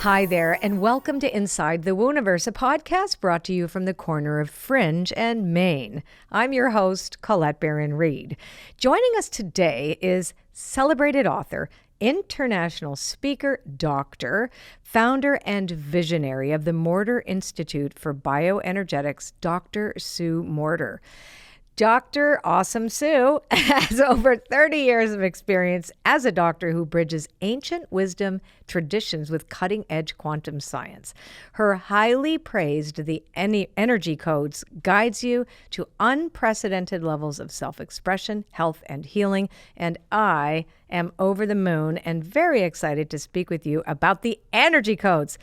Hi there, and welcome to Inside the WOONIVERSE, a podcast brought to you from the corner of Fringe and Maine. I'm your host, Colette Baron-Reid. Joining us today is celebrated author, international speaker, doctor, founder and visionary of the Morter Institute for BioEnergetics, Dr. Sue Morter. Dr. Awesome Sue has over 30 years of experience as a doctor who bridges ancient wisdom traditions with cutting-edge quantum science. Her highly praised The Energy Codes guides you to unprecedented levels of self-expression, health, and healing. And I am over the moon and very excited to speak with you about the Energy Codes.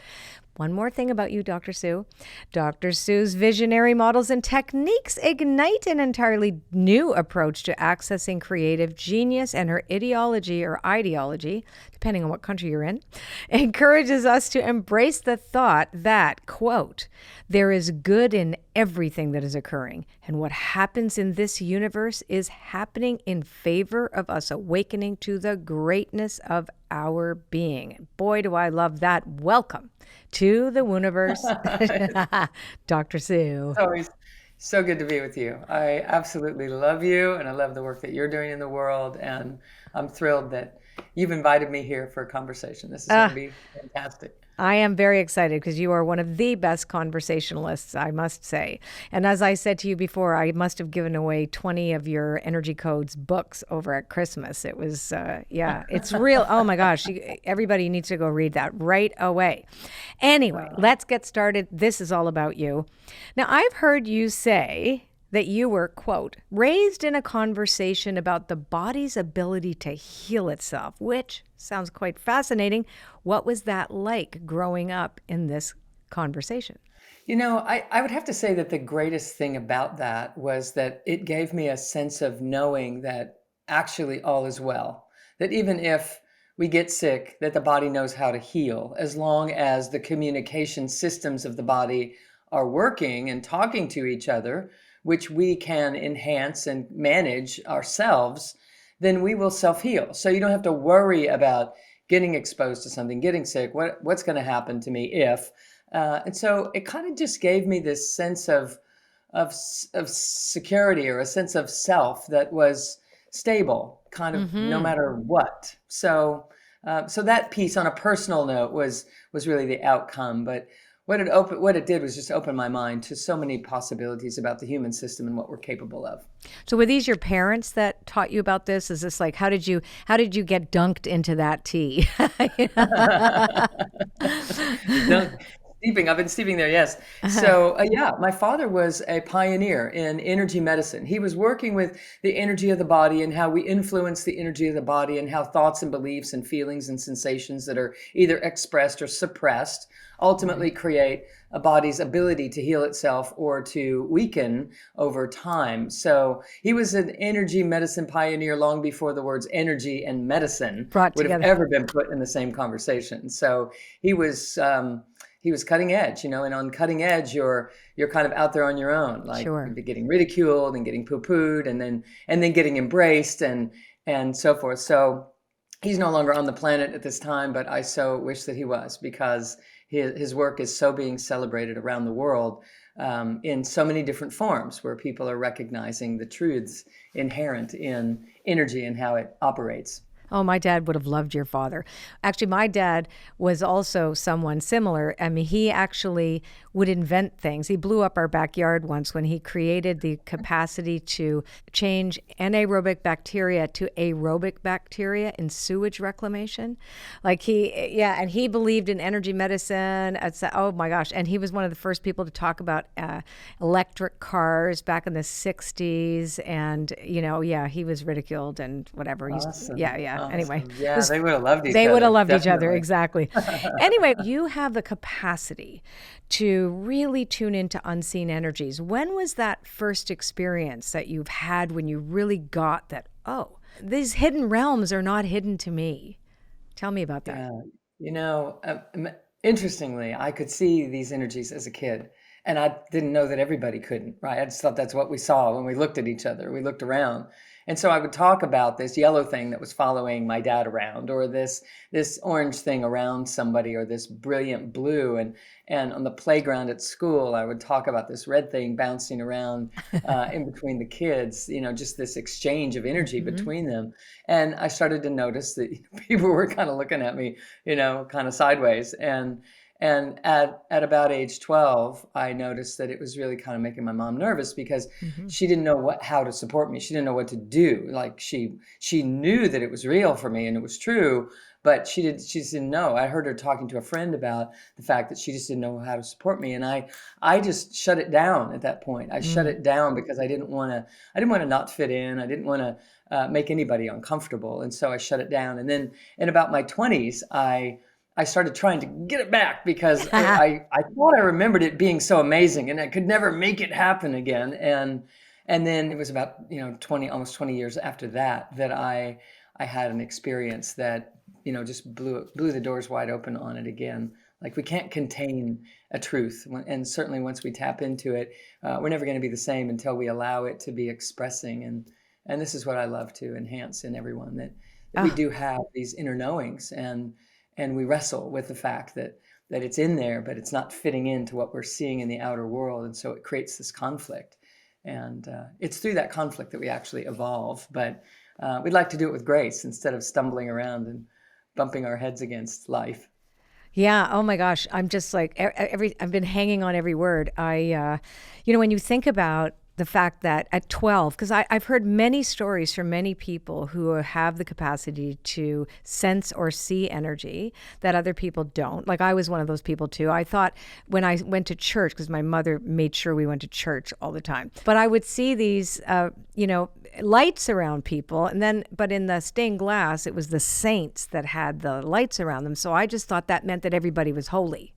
One more thing about you, Dr. Sue. Dr. Sue's visionary models and techniques ignite an entirely new approach to accessing creative genius, and her ideology, depending on what country you're in, encourages us to embrace the thought that, quote, there is good in everything that is occurring, and what happens in this universe is happening in favor of us awakening to the greatness of our being. Boy, do I love that. Welcome to the WOONIVERSE, Dr. Sue. It's always so good to be with you. I absolutely love you, and I love the work that you're doing in the world. And I'm thrilled that you've invited me here for a conversation. This is going to be fantastic. I am very excited because you are one of the best conversationalists, I must say. And as I said to you before, I must have given away 20 of your Energy Codes books over at Christmas. It was, it's real. Oh my gosh, everybody needs to go read that right away. Anyway, let's get started. This is all about you. Now, I've heard you say that you were, quote, raised in a conversation about the body's ability to heal itself, which sounds quite fascinating. What was that like growing up in this conversation? You know, I would have to say that the greatest thing about that was that it gave me a sense of knowing that actually all is well. That even if we get sick, that the body knows how to heal, as long as the communication systems of the body are working and talking to each other, which we can enhance and manage ourselves, then we will self-heal. So you don't have to worry about getting exposed to something, getting sick, what's going to happen to me if. And so it kind of just gave me this sense of security, or a sense of self that was stable, kind of no matter what. So that piece on a personal note was really the outcome. But what it did was just open my mind to so many possibilities about the human system and what we're capable of. So were these your parents that taught you about this? Is this like, how did you get dunked into that tea? No, I've been steeping there, yes. So my father was a pioneer in energy medicine. He was working with the energy of the body and how we influence the energy of the body, and how thoughts and beliefs and feelings and sensations that are either expressed or suppressed ultimately create a body's ability to heal itself or to weaken over time. So he was an energy medicine pioneer long before the words energy and medicine would have ever been put in the same conversation. So he was cutting edge, and on cutting edge, you're kind of out there on your own, like getting ridiculed and getting poo-pooed, and then getting embraced and so forth. So he's no longer on the planet at this time, but I so wish that he was, because his work is so being celebrated around the world in so many different forms, where people are recognizing the truths inherent in energy and how it operates. Oh, my dad would have loved your father. Actually, my dad was also someone similar. I mean, he actually would invent things. He blew up our backyard once when he created the capacity to change anaerobic bacteria to aerobic bacteria in sewage reclamation. Like and he believed in energy medicine. Oh my gosh. And he was one of the first people to talk about electric cars back in the 60s. And, he was ridiculed and whatever. Awesome. Awesome. Anyway. Yeah, they would have loved each other. They would have loved definitely. each other, exactly. Anyway, you have the capacity to really tune into unseen energies. When was that first experience that you've had when you really got that, oh, these hidden realms are not hidden to me? Tell me about that. Interestingly, I could see these energies as a kid, and I didn't know that everybody couldn't, right? I just thought that's what we saw when we looked at each other. We looked around. And so I would talk about this yellow thing that was following my dad around, or this orange thing around somebody, or this brilliant blue. And on the playground at school, I would talk about this red thing bouncing around in between the kids, just this exchange of energy between them. And I started to notice that people were kind of looking at me, kind of sideways. And at about age 12, I noticed that it was really kind of making my mom nervous, because she didn't know how to support me. She didn't know what to do. Like she knew that it was real for me and it was true, but she just didn't know. I heard her talking to a friend about the fact that she just didn't know how to support me. And I just shut it down at that point. I shut it down because I didn't want to not fit in. I didn't want to make anybody uncomfortable. And so I shut it down. And then in about my 20s, I started trying to get it back, because I thought I remembered it being so amazing and I could never make it happen again. And then it was about, almost 20 years after that I had an experience that, just blew the doors wide open on it again. Like, we can't contain a truth. And certainly once we tap into it, we're never going to be the same until we allow it to be expressing. And this is what I love to enhance in everyone, that we do have these inner knowings, and we wrestle with the fact that it's in there, but it's not fitting into what we're seeing in the outer world. And so it creates this conflict. And it's through that conflict that we actually evolve. But we'd like to do it with grace instead of stumbling around and bumping our heads against life. Yeah. Oh my gosh. I'm just like, I've been hanging on every word. When you think about the fact that at 12, because I've heard many stories from many people who have the capacity to sense or see energy that other people don't. Like, I was one of those people too. I thought when I went to church, because my mother made sure we went to church all the time, but I would see these, lights around people. But in the stained glass, it was the saints that had the lights around them. So I just thought that meant that everybody was holy,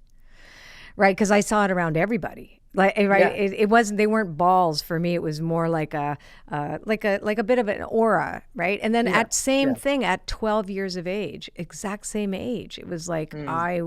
right? Because I saw it around everybody. Right. Yeah. It wasn't, they weren't balls for me. It was more like a bit of an aura. Right. And then thing at 12 years of age, exact same age. It was like and I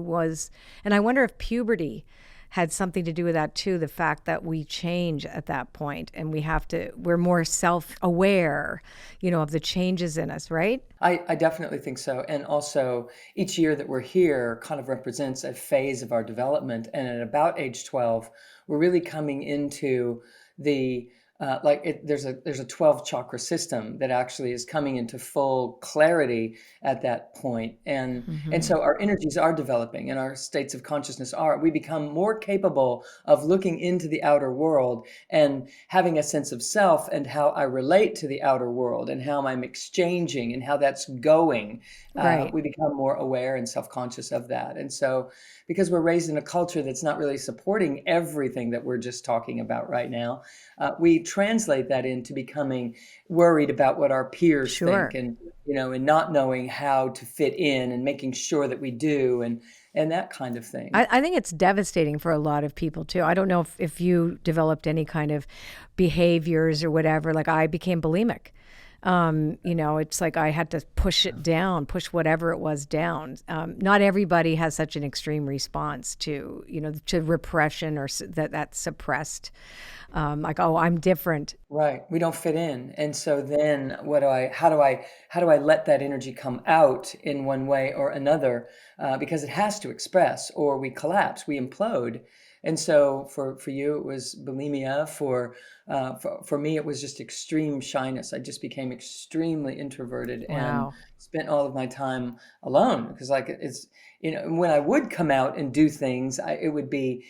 wonder if puberty had something to do with that too. The fact that we change at that point, and we're more self-aware, of the changes in us. Right. I definitely think so. And also, each year that we're here kind of represents a phase of our development. And at about age 12, we're really coming into the there's a 12 chakra system that actually is coming into full clarity at that point. And so our energies are developing, and our states of consciousness we become more capable of looking into the outer world and having a sense of self and how I relate to the outer world and how I'm exchanging and how that's going. Right. We become more aware and self-conscious of that. And so, because we're raised in a culture that's not really supporting everything that we're just talking about right now, we translate that into becoming worried about what our peers think, and and not knowing how to fit in, and making sure that we do, and that kind of thing. I think it's devastating for a lot of people too. I don't know if you developed any kind of behaviors or whatever. Like, I became bulimic. It's like I had to push it down, push whatever it was down. Not everybody has such an extreme response to repression, or that's suppressed. I'm different. Right. We don't fit in. And so then how do I let that energy come out in one way or another? Because it has to express, or we collapse, we implode. And so for you, it was bulimia. For me, it was just extreme shyness. I just became extremely introverted. Wow. And spent all of my time alone, because it's when I would come out and do things, it would be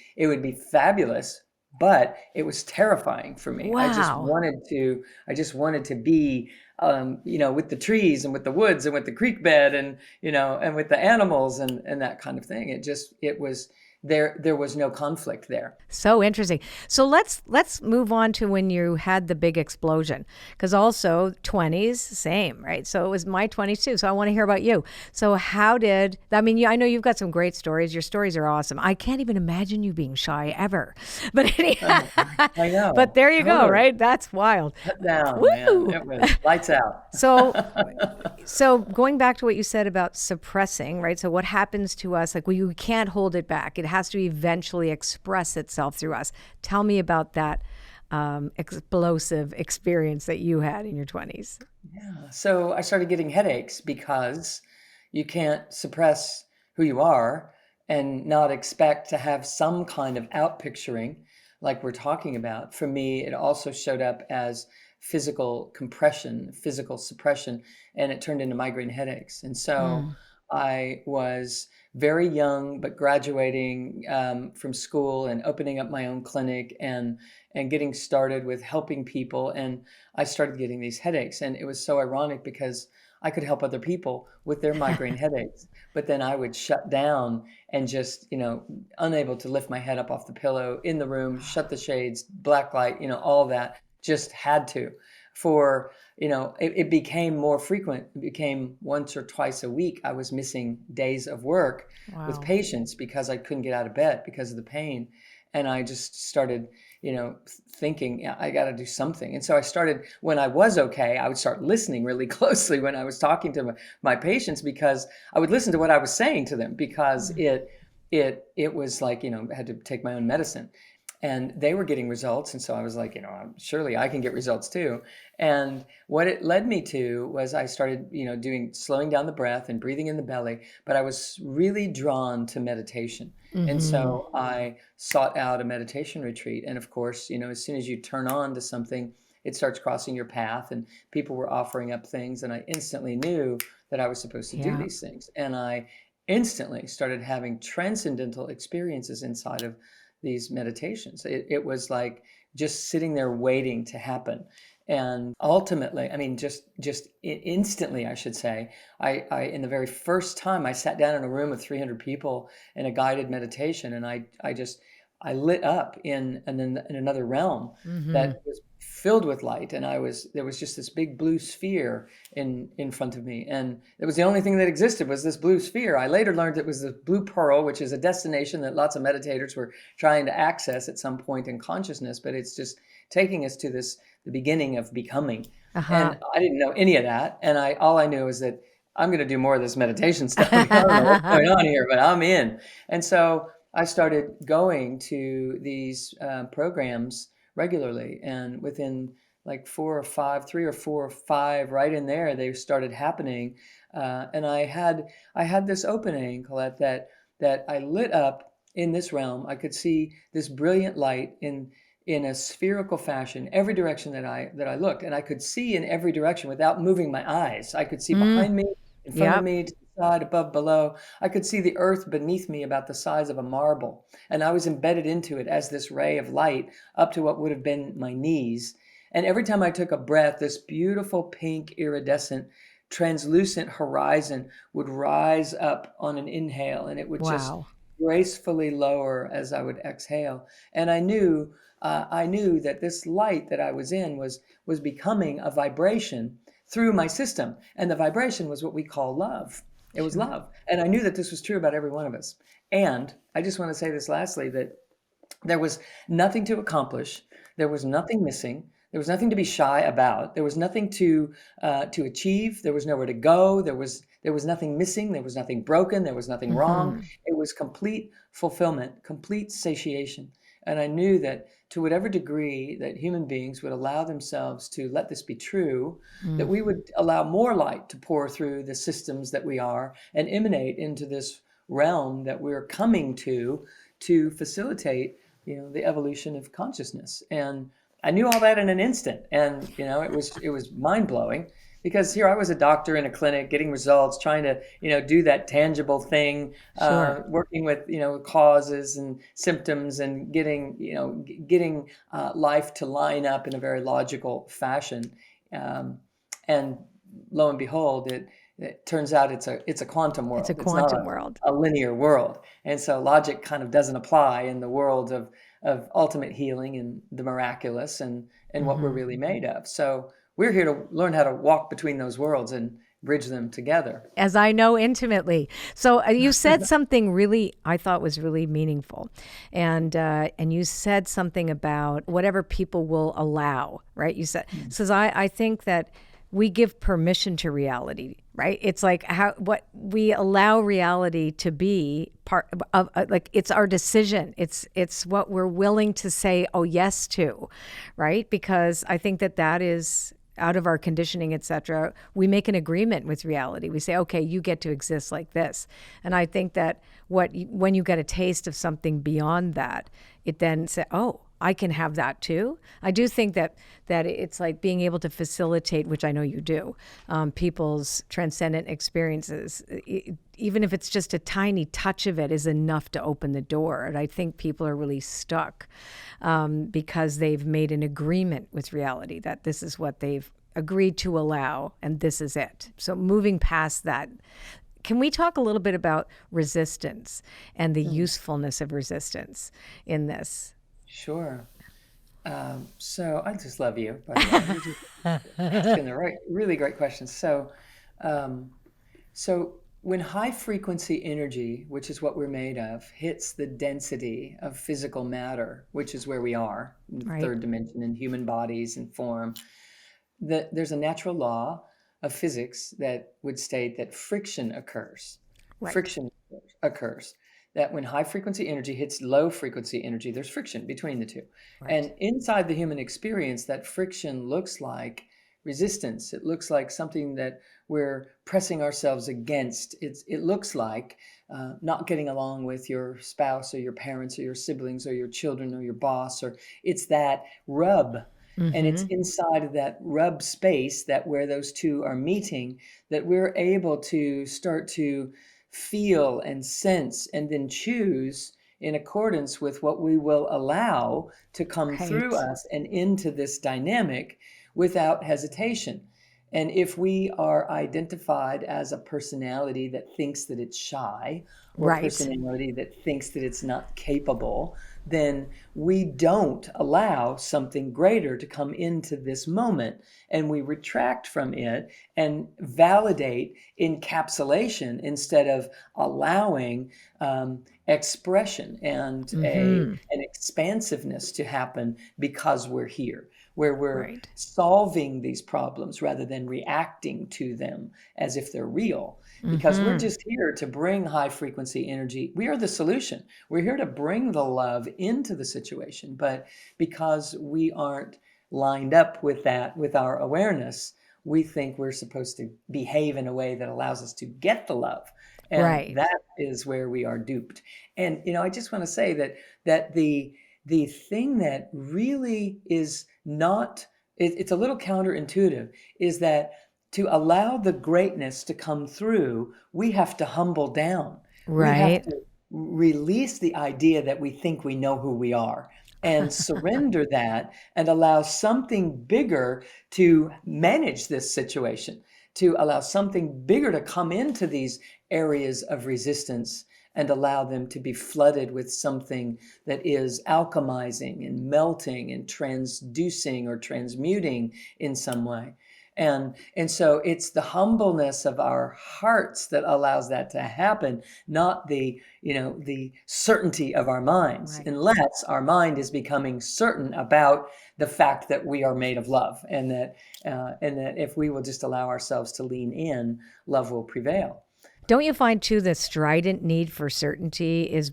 fabulous, but it was terrifying for me. Wow. I just wanted to be with the trees and with the woods and with the creek bed and and with the animals and that kind of thing. It was there was no conflict there. So interesting. So let's move on to when you had the big explosion, because also 20s, same, right? So it was my 20s too. So I want to hear about you. So I know you've got some great stories. Your stories are awesome. I can't even imagine you being shy ever. But anyway, I know. But there you go, right? That's wild. Shut down, Woo! man. It was lights out. So going back to what you said about suppressing, right? So what happens to us, like we can't hold it back. It has to eventually express itself through us. Tell me about that explosive experience that you had in your 20s? Yeah. So I started getting headaches because you can't suppress who you are and not expect to have some kind of outpicturing like we're talking about. For me, it also showed up as physical compression, physical suppression, and it turned into migraine headaches. And so I was very young, but graduating from school and opening up my own clinic and getting started with helping people. And I started getting these headaches. And it was so ironic because I could help other people with their migraine headaches, but then I would shut down and just, unable to lift my head up off the pillow in the room, shut the shades, black light, all of that, just had to. For, it became more frequent. It became once or twice a week. I was missing days of work with patients because I couldn't get out of bed because of the pain. And I just started, thinking, yeah, I got to do something. And so I started, when I was okay, I would start listening really closely when I was talking to my patients, because I would listen to what I was saying to them, because it was like, I had to take my own medicine. And they were getting results. And so I was like, surely I can get results too. And what it led me to was I started, slowing down the breath and breathing in the belly. But I was really drawn to meditation. And so I sought out a meditation retreat. And of course, as soon as you turn on to something, it starts crossing your path, and people were offering up things. And I instantly knew that I was supposed to do these things. And I instantly started having transcendental experiences inside of these meditations. It was like just sitting there waiting to happen. And ultimately, just instantly, I should say, I in the very first time I sat down in a room of 300 people in a guided meditation, and I lit up in another realm that was filled with light, and there was just this big blue sphere in front of me, and it was the only thing that existed was this blue sphere. I later learned it was the blue pearl, which is a destination that lots of meditators were trying to access at some point in consciousness, but it's just taking us to the beginning of becoming. And I didn't know any of that, and all I knew is that I'm going to do more of this meditation stuff. I don't know what's going on here, but I'm in. And so I started going to these programs regularly, and within like 3 or 4 or 5, right in there, they started happening. And I had this opening, Colette, that I lit up in this realm. I could see this brilliant light in a spherical fashion, every direction that I looked, and I could see in every direction without moving my eyes. I could see behind me, in front of me, to the side, above, below. I could see the earth beneath me about the size of a marble, and I was embedded into it as this ray of light up to what would have been my knees. And every time I took a breath, this beautiful pink iridescent translucent horizon would rise up on an inhale, and it would just gracefully lower as I would exhale. And I knew that this light that I was in was becoming a vibration through my system. And the vibration was what we call love. It was love. And I knew that this was true about every one of us. And I just want to say this lastly, that there was nothing to accomplish. There was nothing missing. There was nothing to be shy about. There was nothing to achieve. There was nowhere to go. There was nothing missing. There was nothing broken. There was nothing wrong. It was complete fulfillment, complete satiation. And I knew that to whatever degree that human beings would allow themselves to let this be true, that we would allow more light to pour through the systems that we are and emanate into this realm that we're coming to facilitate, the evolution of consciousness. And I knew all that in an instant. And, it was mind-blowing. Because here I was a doctor in a clinic getting results, trying to, do that tangible thing, working with, causes and symptoms and getting life to line up in a very logical fashion. And lo and behold, it turns out it's a quantum world. It's a quantum world. A linear world. And so logic kind of doesn't apply in the world of ultimate healing and the miraculous and what we're really made of. So we're here to learn how to walk between those worlds and bridge them together. As I know intimately. So you said something really, I thought was really meaningful. And you said something about whatever people will allow, right? You said, says, I think that we give permission to reality, right? It's like what we allow reality to be part of, like it's our decision. It's what we're willing to say, oh, yes to, right? Because I think that is out of our conditioning, et cetera. We make an agreement with reality. We say, okay, you get to exist like this. And I think that when you get a taste of something beyond that, it then says, oh, I can have that too. I do think that it's like being able to facilitate, which I know you do, people's transcendent experiences. Even if it's just a tiny touch of it is enough to open the door. And I think people are really stuck because they've made an agreement with reality that this is what they've agreed to allow and this is it. So moving past that, can we talk a little bit about resistance and the usefulness of resistance in this? Sure. So I just love you, by the way. You're just asking the really great questions. So when high frequency energy, which is what we're made of, hits the density of physical matter, which is where we are, in the third dimension, in human bodies and form, there's a natural law of physics that would state that friction occurs. Right. Friction occurs. That when high frequency energy hits low frequency energy, there's friction between the two. Right. And inside the human experience, that friction looks like resistance. It looks like something that we're pressing ourselves against. It looks like not getting along with your spouse or your parents or your siblings or your children or your boss, or it's that rub. Mm-hmm. And it's inside of that rub space, that where those two are meeting, that we're able to start to feel and sense and then choose in accordance with what we will allow to come through us and into this dynamic without hesitation. And if we are identified as a personality that thinks that it's shy, or a personality that thinks that it's not capable, then we don't allow something greater to come into this moment, and we retract from it and validate encapsulation instead of allowing expression and an expansiveness to happen because we're here, where we're solving these problems rather than reacting to them as if they're real. Because we're just here to bring high frequency energy. We are the solution. We're here to bring the love into the situation. But because we aren't lined up with that, with our awareness, we think we're supposed to behave in a way that allows us to get the love. And that is where we are duped. And, I just want to say that the thing that really is not, it's a little counterintuitive, is that to allow the greatness to come through, we have to humble down. We have to release the idea that we think we know who we are and surrender that and allow something bigger to manage this situation, to allow something bigger to come into these areas of resistance and allow them to be flooded with something that is alchemizing and melting and transducing or transmuting in some way. And so it's the humbleness of our hearts that allows that to happen, not the certainty of our minds, unless our mind is becoming certain about the fact that we are made of love, and that if we will just allow ourselves to lean in, love will prevail. Don't you find too the strident need for certainty is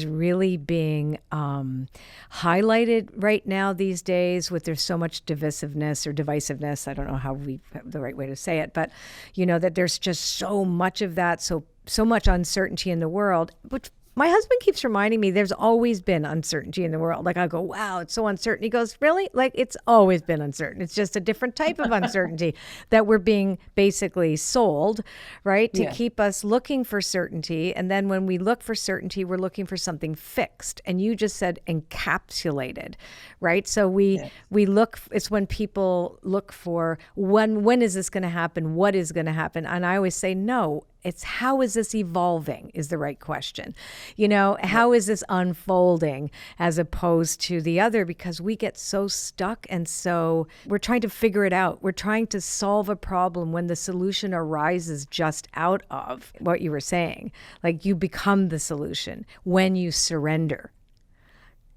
really being highlighted right now these days, with there's so much divisiveness or divisiveness. I don't know how we have the right way to say it, but that there's just so much of that, so much uncertainty in the world. But my husband keeps reminding me there's always been uncertainty in the world. Like I go, wow, it's so uncertain. He goes, really? Like it's always been uncertain. It's just a different type of uncertainty that we're being basically sold, right? To keep us looking for certainty. And then when we look for certainty, we're looking for something fixed. And you just said encapsulated, right? So we look, it's when people look for when is this going to happen? What is going to happen? And I always say, no, it's how is this evolving is the right question. How is this unfolding as opposed to the other? Because we get so stuck, and so we're trying to figure it out. We're trying to solve a problem when the solution arises just out of what you were saying. Like you become the solution when you surrender.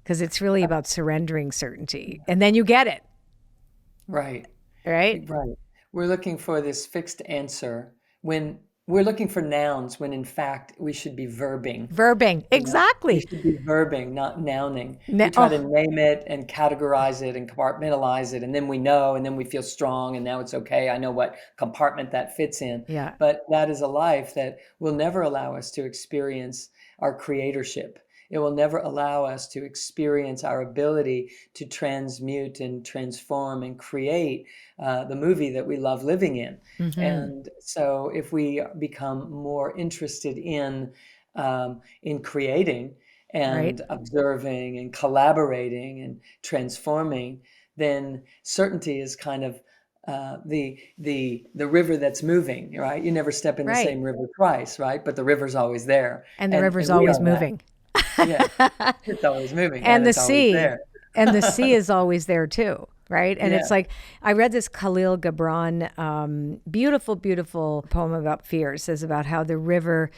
Because it's really about surrendering certainty. And then you get it. Right. Right? Right. we're looking for this fixed answer when we're looking for nouns when in fact we should be verbing. Verbing. We Exactly. should be verbing, not nouning. We try to Oh, name it and categorize it and compartmentalize it, and then we know, and then we feel strong, and now it's okay. I know what compartment that fits in. yeah. But that is a life that will never allow us to experience our creatorship. It will never allow us to experience our ability to transmute and transform and create the movie that we love living in. Mm-hmm. And so, if we become more interested in creating Right. and observing and collaborating and transforming, then certainty is kind of the river that's moving, right? You never step in the Right. same river twice, right? But the river's always there, And the and river's we always are that. moving. Yeah, it's always moving, and And the it's always sea. there. And the sea is always there too, right? And Yeah. it's like, I read this Khalil Gibran, beautiful, beautiful poem about fear. It says about how the river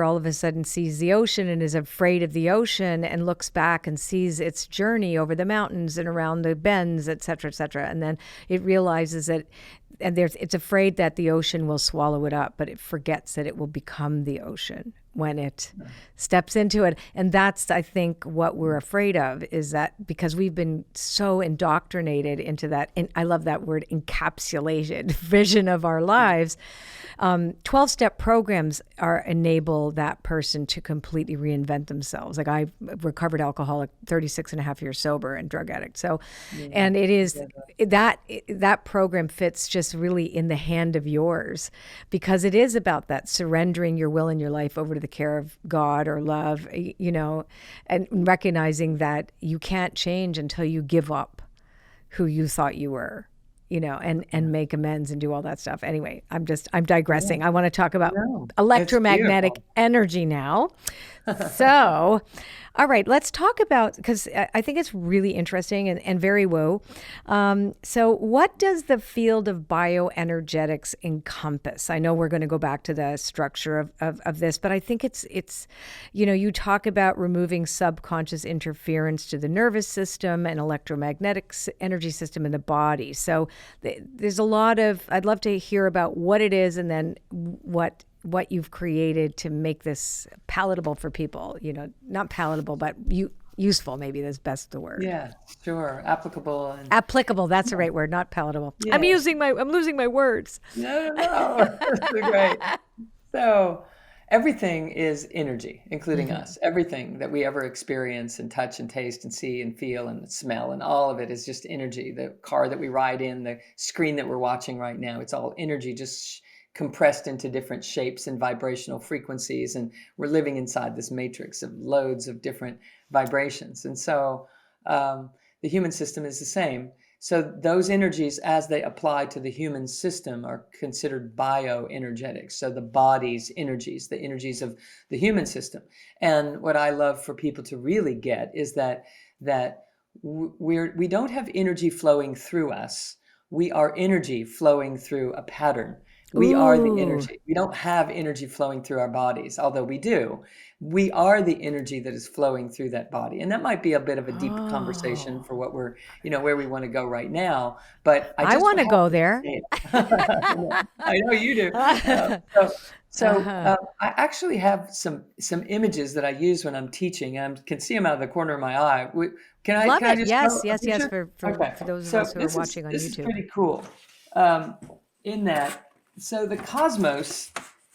all of a sudden sees the ocean and is afraid of the ocean and looks back and sees its journey over the mountains and around the bends, et cetera, et cetera. And then it realizes that, and it's afraid that the ocean will swallow it up, but it forgets that it will become the ocean when it steps into it. And that's, I think, what we're afraid of, is that because we've been so indoctrinated into that, and I love that word, encapsulated vision of our lives. 12-step programs enable that person to completely reinvent themselves. Like, I recovered alcoholic, 36 and a half years sober, and drug addict. So, and it is that program fits just really in the hand of yours, because it is about that surrendering your will and your life over to the care of God or love, and recognizing that you can't change until you give up who you thought you were, and make amends and do all that stuff. Anyway, I'm digressing. I want to talk about No, it's electromagnetic beautiful. energy now. So, all right, let's talk about, because I think it's really interesting and very woo. So what does the field of bioenergetics encompass? I know we're going to go back to the structure of this, but I think it's, you talk about removing subconscious interference to the nervous system and electromagnetic energy system in the body. So there's a lot of, I'd love to hear about what it is, and then what you've created to make this palatable for people, not palatable, but useful, maybe that's best the word. Yeah, sure. Applicable and Applicable, that's the right word, not palatable. I'm yeah. losing my words. No. That's great. So everything is energy, including us. Everything that we ever experience and touch and taste and see and feel and smell, and all of it is just energy. The car that we ride in, the screen that we're watching right now, it's all energy, just compressed into different shapes and vibrational frequencies. And we're living inside this matrix of loads of different vibrations. And so the human system is the same. So those energies, as they apply to the human system, are considered bioenergetics. So the body's energies, the energies of the human system. And what I love for people to really get is that we don't have energy flowing through us. We are energy flowing through a pattern. We are the Ooh. energy. We don't have energy flowing through our bodies, although we do. We are the energy that is flowing through that body. And that might be a bit of a deep conversation Oh, for what we're, where we want to go right now. But I I just want to have go to there. say it. I know you do. So Uh-huh. I actually have some images that I use when I'm teaching, and I can see them out of the corner of my eye. Love Can I it. just show Yes, a yes, yes. picture? For Okay. those of So us who are watching on this is YouTube. pretty cool. Um, in that, so the cosmos,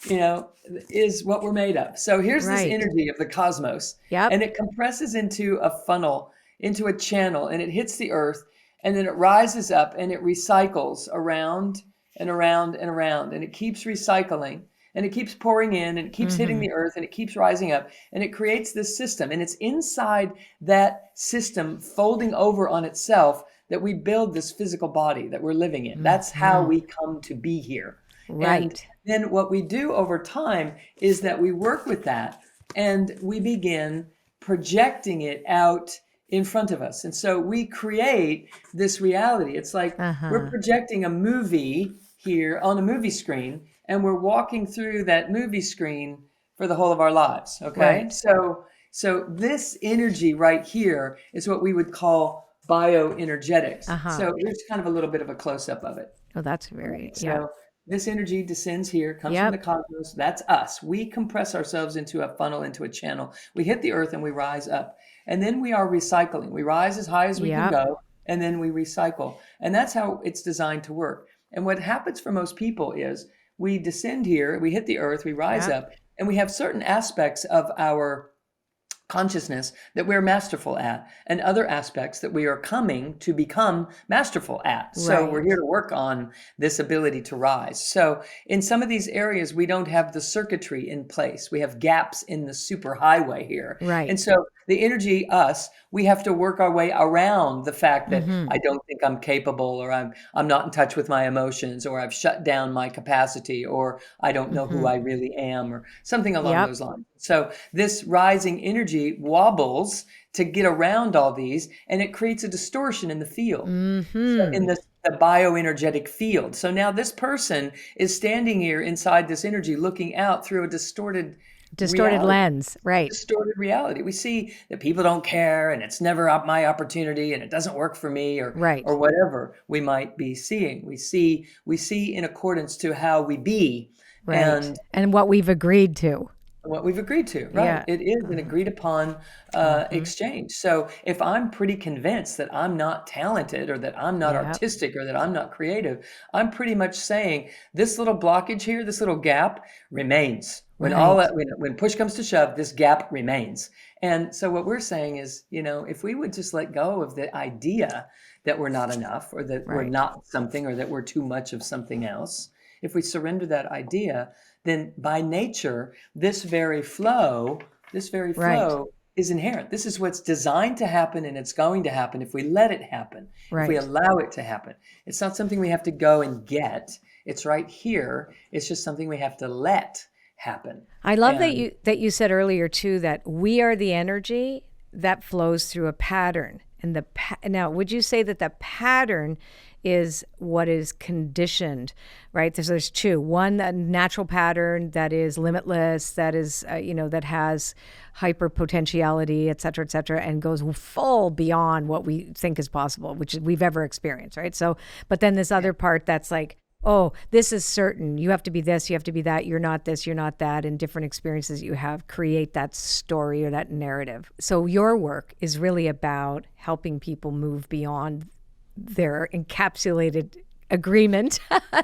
is what we're made of. So here's this Right. energy of the cosmos, Yep. and it compresses into a funnel, into a channel, and it hits the earth, and then it rises up and it recycles around and around and around, and it keeps recycling, and it keeps pouring in, and it keeps hitting Mm-hmm. the earth, and it keeps rising up, and it creates this system, and it's inside that system folding over on itself that we build this physical body that we're living in. That's how Mm-hmm. we come to be here. And Right. then what we do over time is that we work with that, and we begin projecting it out in front of us. And so we create this reality. It's like we're Uh-huh. projecting a movie here on a movie screen, and we're walking through that movie screen for the whole of our lives. Okay. Right. So this energy right here is what we would call bioenergetics. Uh-huh. So here's kind of a little bit of a close up of it. Oh, that's Right. very, yeah. So this energy descends here, comes from the Yep. cosmos. That's us. We compress ourselves into a funnel, into a channel. We hit the earth and we rise up. And then we are recycling. We rise as high as we can Yep. go, and then we recycle. And that's how it's designed to work. And what happens for most people is we descend here, we hit the earth, we rise Yep. up, and we have certain aspects of our consciousness that we're masterful at, and other aspects that we are coming to become masterful at. So we're here Right. to work on this ability to rise. So in some of these areas, we don't have the circuitry in place. We have gaps in the superhighway here. Right. And so the energy, us, we have to work our way around the fact that Mm-hmm. I don't think I'm capable, or I'm not in touch with my emotions, or I've shut down my capacity, or I don't know who Mm-hmm. I really am, or something along Yep. those lines. So this rising energy wobbles to get around all these, and it creates a distortion in the field. So in Mm-hmm. the bioenergetic field. So now this person is standing here inside this energy, looking out through a Distorted reality lens. Right. distorted reality. We see that people don't care, and it's never up my opportunity, and it doesn't work for me, or Right. whatever we might be seeing. We see in accordance to how we be, Right. and And what we've agreed to. what we've agreed to, right? Yeah. It is an agreed upon Mm-hmm. exchange. So if I'm pretty convinced that I'm not talented, or that I'm not Yep. artistic, or that I'm not creative, I'm pretty much saying this little blockage here, this little gap remains. Right. When push comes to shove, this gap remains. And so what we're saying is, if we would just let go of the idea that we're not enough, or that we're Right. not something, or that we're too much of something else, if we surrender that idea, then by nature, this very Right. flow is inherent. This is what's designed to happen, and it's going to happen if we let it happen, if we Right. allow it to happen. It's not something we have to go and get. It's right here. It's just something we have to let happen. I love that And you said earlier too that we are the energy that flows through a pattern. And now, would you say that the pattern is what is conditioned, right? There's two. One, a natural pattern that is limitless, that is, that has hyper potentiality, et cetera, and goes full beyond what we think is possible, which we've ever experienced, right? So, but then this other part that's like, oh, this is certain. You have to be this, you have to be that. You're not this, you're not that. And different experiences you have create that story or that narrative. So your work is really about helping people move beyond their encapsulated agreement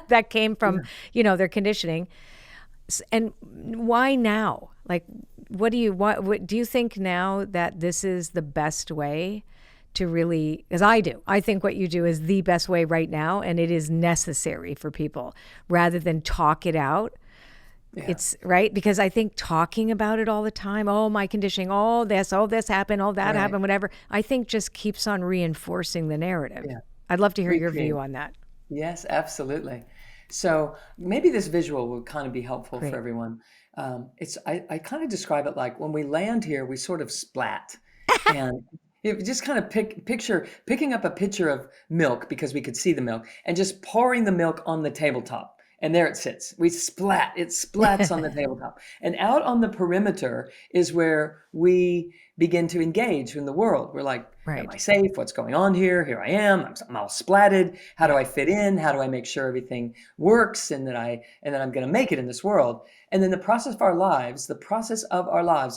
that came from, their conditioning. And why now? Like, what do you think now that this is the best way to really, as I do, I think what you do is the best way right now, and it is necessary for people rather than talk it out. yeah, It's right, because I think talking about it all the time, oh, my conditioning, oh, this happened, oh, that right. happened, whatever, I think just keeps on reinforcing the narrative. Yeah. I'd love to hear your Recreate. view on that. Yes, absolutely. So maybe this visual will kind of be helpful for Great. everyone. I kind of describe it like when we land here, we sort of splat, and you just kind of picture picking up a pitcher of milk, because we could see the milk, and just pouring the milk on the tabletop. And there it sits. It splats on the tabletop. And out on the perimeter is where we begin to engage in the world. We're like, am I Right. safe? What's going on here? Here I am. I'm all splatted. How do Yeah. I fit in? How do I make sure everything works, and that I'm going to make it in this world? And then the process of our lives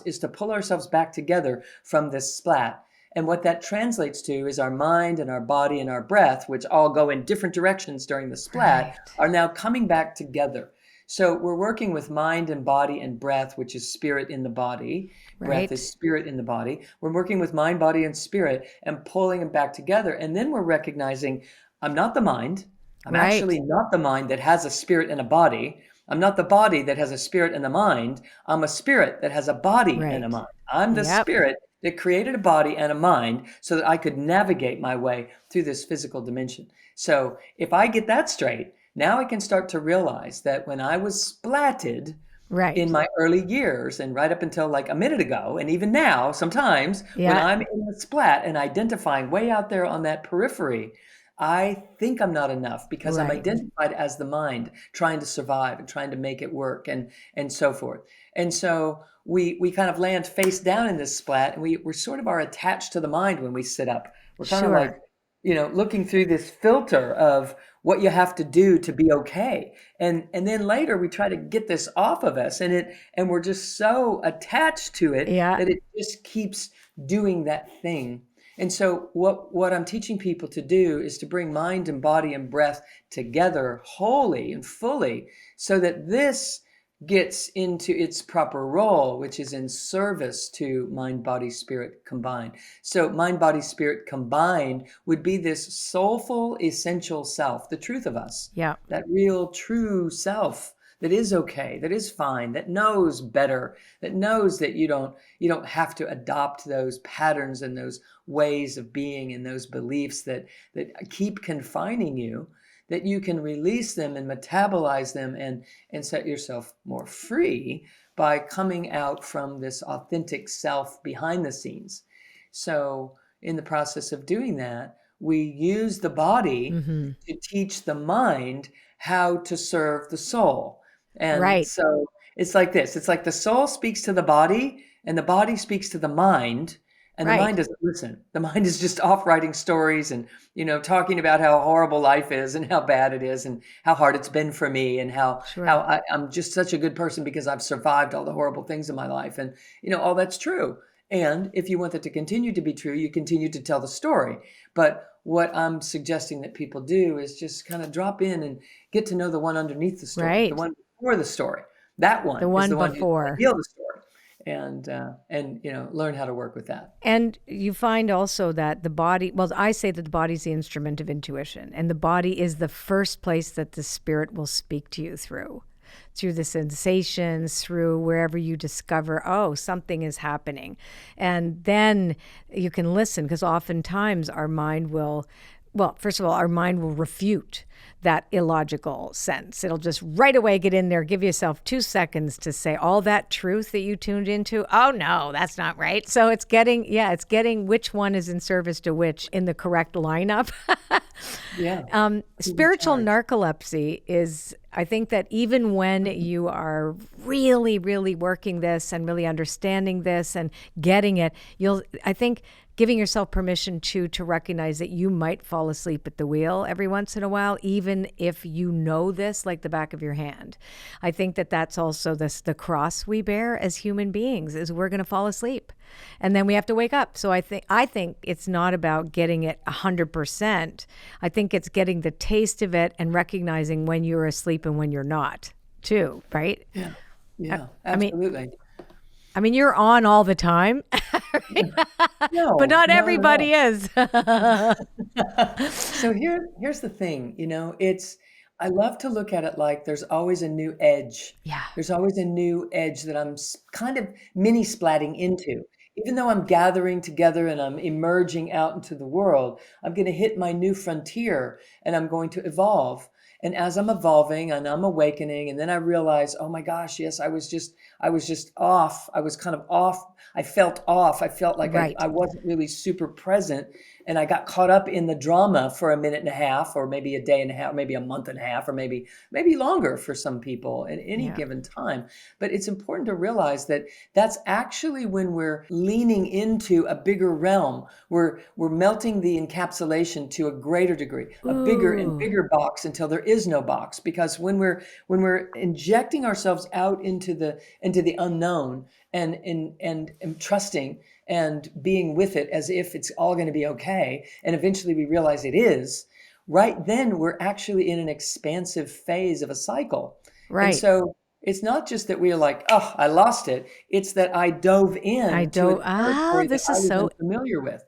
is to pull ourselves back together from this splat. And what that translates to is our mind and our body and our breath, which all go in different directions during the splat, Right. are now coming back together. So we're working with mind and body and breath, which is spirit in the body. Breath Right. is spirit in the body. We're working with mind, body, and spirit, and pulling them back together. And then we're recognizing I'm not the mind. I'm Right. actually not the mind that has a spirit and a body. I'm not the body that has a spirit and a mind. I'm a spirit that has a body and a Right. mind. I'm the Yep. spirit that created a body and a mind so that I could navigate my way through this physical dimension. So if I get that straight, now I can start to realize that when I was splatted in Right. my early years, and right up until like a minute ago, and even now, sometimes when Yeah. I'm in the splat and identifying way out there on that periphery, I think I'm not enough because I'm Right. identified as the mind trying to survive and trying to make it work, and so forth. And so we kind of land face down in this splat, and we sort of are attached to the mind when we sit up. We're kind of like Sure. looking through this filter of what you have to do to be okay. And then later we try to get this off of us, and we're just so attached to it Yeah. that it just keeps doing that thing. And so what I'm teaching people to do is to bring mind and body and breath together wholly and fully, so that this gets into its proper role, which is in service to mind, body, spirit combined. So mind, body, spirit combined would be this soulful, essential self, the truth of us. Yeah. That real, true self that is okay, that is fine, that knows better, that knows that you don't have to adopt those patterns and those ways of being and those beliefs that keep confining you, that you can release them and metabolize them and set yourself more free by coming out from this authentic self behind the scenes. So in the process of doing that, we use the body to teach the mind how to serve the soul. And Right. so it's like this. It's like the soul speaks to the body and the body speaks to the mind. And the Right. mind doesn't listen. The mind is just off writing stories and, talking about how horrible life is and how bad it is and how hard it's been for me and how Sure. I'm just such a good person because I've survived all the horrible things in my life. And, all that's true. And if you want that to continue to be true, you continue to tell the story. But what I'm suggesting that people do is just kind of drop in and get to know the one underneath the story, Right. the one before the story. That one The is one the one who's before. going to heal the story. And learn how to work with that. And you find also that the body, well, I say that the body is the instrument of intuition, and the body is the first place that the spirit will speak to you through the sensations, through wherever you discover, oh, something is happening. And then you can listen, because oftentimes our mind will, well, first of all, our mind will refute that illogical sense. It'll just right away get in there, give yourself 2 seconds to say all that truth that you tuned into. Oh no, that's not right. So it's getting which one is in service to which in the correct lineup. Yeah. Spiritual narcolepsy is, I think that even when you are really, really working this and really understanding this and getting it, I think giving yourself permission to recognize that you might fall asleep at the wheel every once in a while, even if you know this like the back of your hand. I think that that's also the cross we bear as human beings, is we're going to fall asleep and then we have to wake up. So I think it's not about getting it 100%. I think it's getting the taste of it and recognizing when you're asleep and when you're not too, right? Yeah, absolutely. I mean, you're on all the time, No, but not at all. everybody is. So here's the thing, I love to look at it like there's always a new edge. Yeah. There's always a new edge that I'm kind of mini splatting into. Even though I'm gathering together and I'm emerging out into the world, I'm going to hit my new frontier and I'm going to evolve. And as I'm evolving and I'm awakening, and then I realize, oh my gosh, yes, I was just off. I was kind of off. I felt off. I felt like Right. I wasn't really super present. And I got caught up in the drama for a minute and a half, or maybe a day and a half, maybe a month and a half, or maybe longer for some people at any Yeah. given time. But it's important to realize that that's actually when we're leaning into a bigger realm. We're melting the encapsulation to a greater degree, a bigger and Ooh. bigger box until there is no box. Because when we're injecting ourselves out into the unknown and trusting and being with it as if it's all going to be okay, and eventually we realize it is, right then we're actually in an expansive phase of a cycle. Right. And so it's not just that we're like, oh, I lost it. It's that I dove in to a territory This that I is was so, unfamiliar with.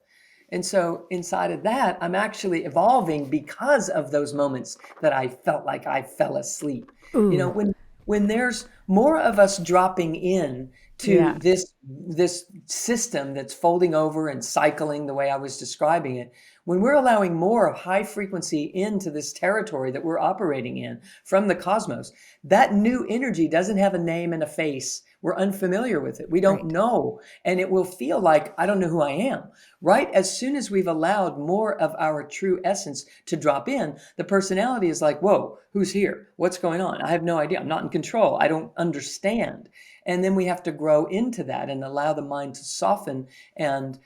And so inside of that, I'm actually evolving because of those moments that I felt like I fell asleep. When there's more of us dropping in to Yeah. this system that's folding over and cycling the way I was describing it, when we're allowing more high frequency into this territory that we're operating in from the cosmos, that new energy doesn't have a name and a face. We're unfamiliar with it. We don't Right. know. And it will feel like, I don't know who I am. Right as soon as we've allowed more of our true essence to drop in, the personality is like, whoa, who's here? What's going on? I have no idea. I'm not in control. I don't understand. And then we have to grow into that and allow the mind to soften and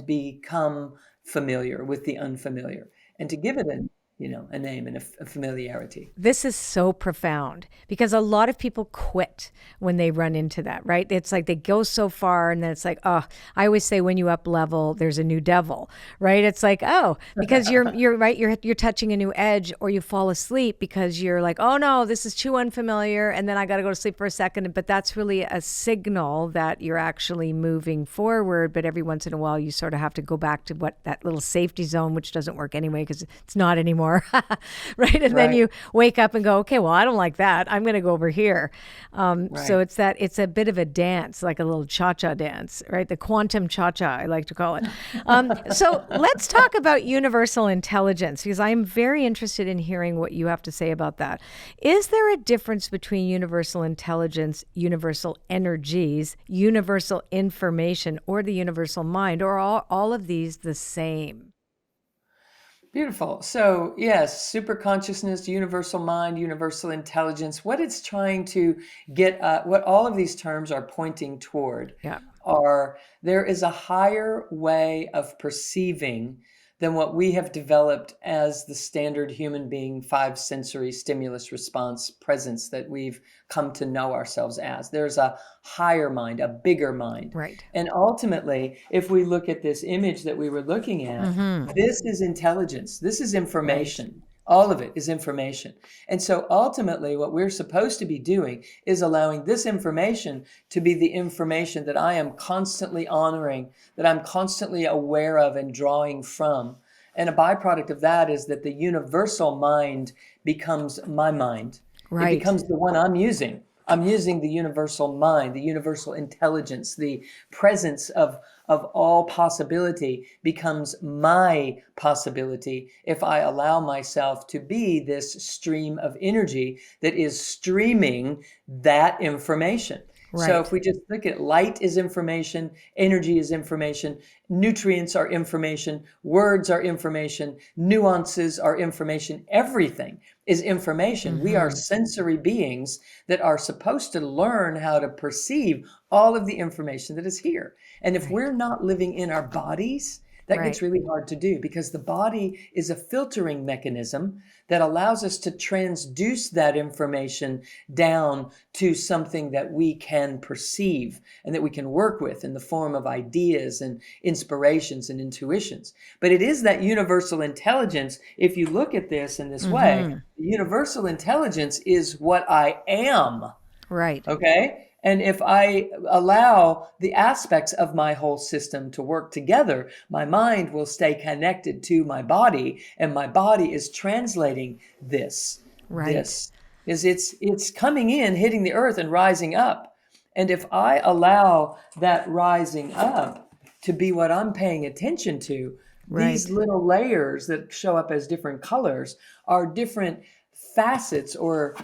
become familiar with the unfamiliar, and to give it a name and a familiarity. This is so profound because a lot of people quit when they run into that, right? It's like they go so far and then it's like, oh, I always say when you up level, there's a new devil, right? It's like, oh, because you're right, you're touching a new edge, or you fall asleep because you're like, oh no, this is too unfamiliar, and then I got to go to sleep for a second. But that's really a signal that you're actually moving forward. But every once in a while, you sort of have to go back to that little safety zone, which doesn't work anyway because it's not anymore. Right. And then you wake up and go, okay, well, I don't like that. I'm going to go over here. So it's a bit of a dance, like a little cha-cha dance, right? The quantum cha-cha, I like to call it. So let's talk about universal intelligence, because I'm very interested in hearing what you have to say about that. Is there a difference between universal intelligence, universal energies, universal information, or the universal mind, or are all of these the same? Beautiful. So yes, super consciousness, universal mind, universal intelligence, what it's trying to get, what all of these terms are pointing toward are there is a higher way of perceiving than what we have developed as the standard human being 5 sensory stimulus response presence that we've come to know ourselves as. There's a higher mind, a bigger mind. Right. And ultimately, if we look at this image that we were looking at, this is intelligence. This is information. Right. All of it is information. And so ultimately, what we're supposed to be doing is allowing this information to be the information that I am constantly honoring, that I'm constantly aware of and drawing from. And a byproduct of that is that the universal mind becomes my mind. Right. It becomes the one I'm using. I'm using the universal mind, the universal intelligence, the presence of all possibility becomes my possibility if I allow myself to be this stream of energy that is streaming that information. Right. So if we just look at light is information, energy is information, nutrients are information, words are information, nuances are information, everything is information. We are sensory beings that are supposed to learn how to perceive all of the information that is here. And if we're not living in our bodies, that gets really hard to do, because the body is a filtering mechanism that allows us to transduce that information down to something that we can perceive and that we can work with in the form of ideas and inspirations and intuitions. But it is that universal intelligence. If you look at this in this way, the universal intelligence is what I am. Right. Okay? And if I allow the aspects of my whole system to work together, my mind will stay connected to my body, and my body is translating this. Right. This is it's coming in, hitting the earth and rising up. And if I allow that rising up to be what I'm paying attention to, these little layers that show up as different colors are different facets or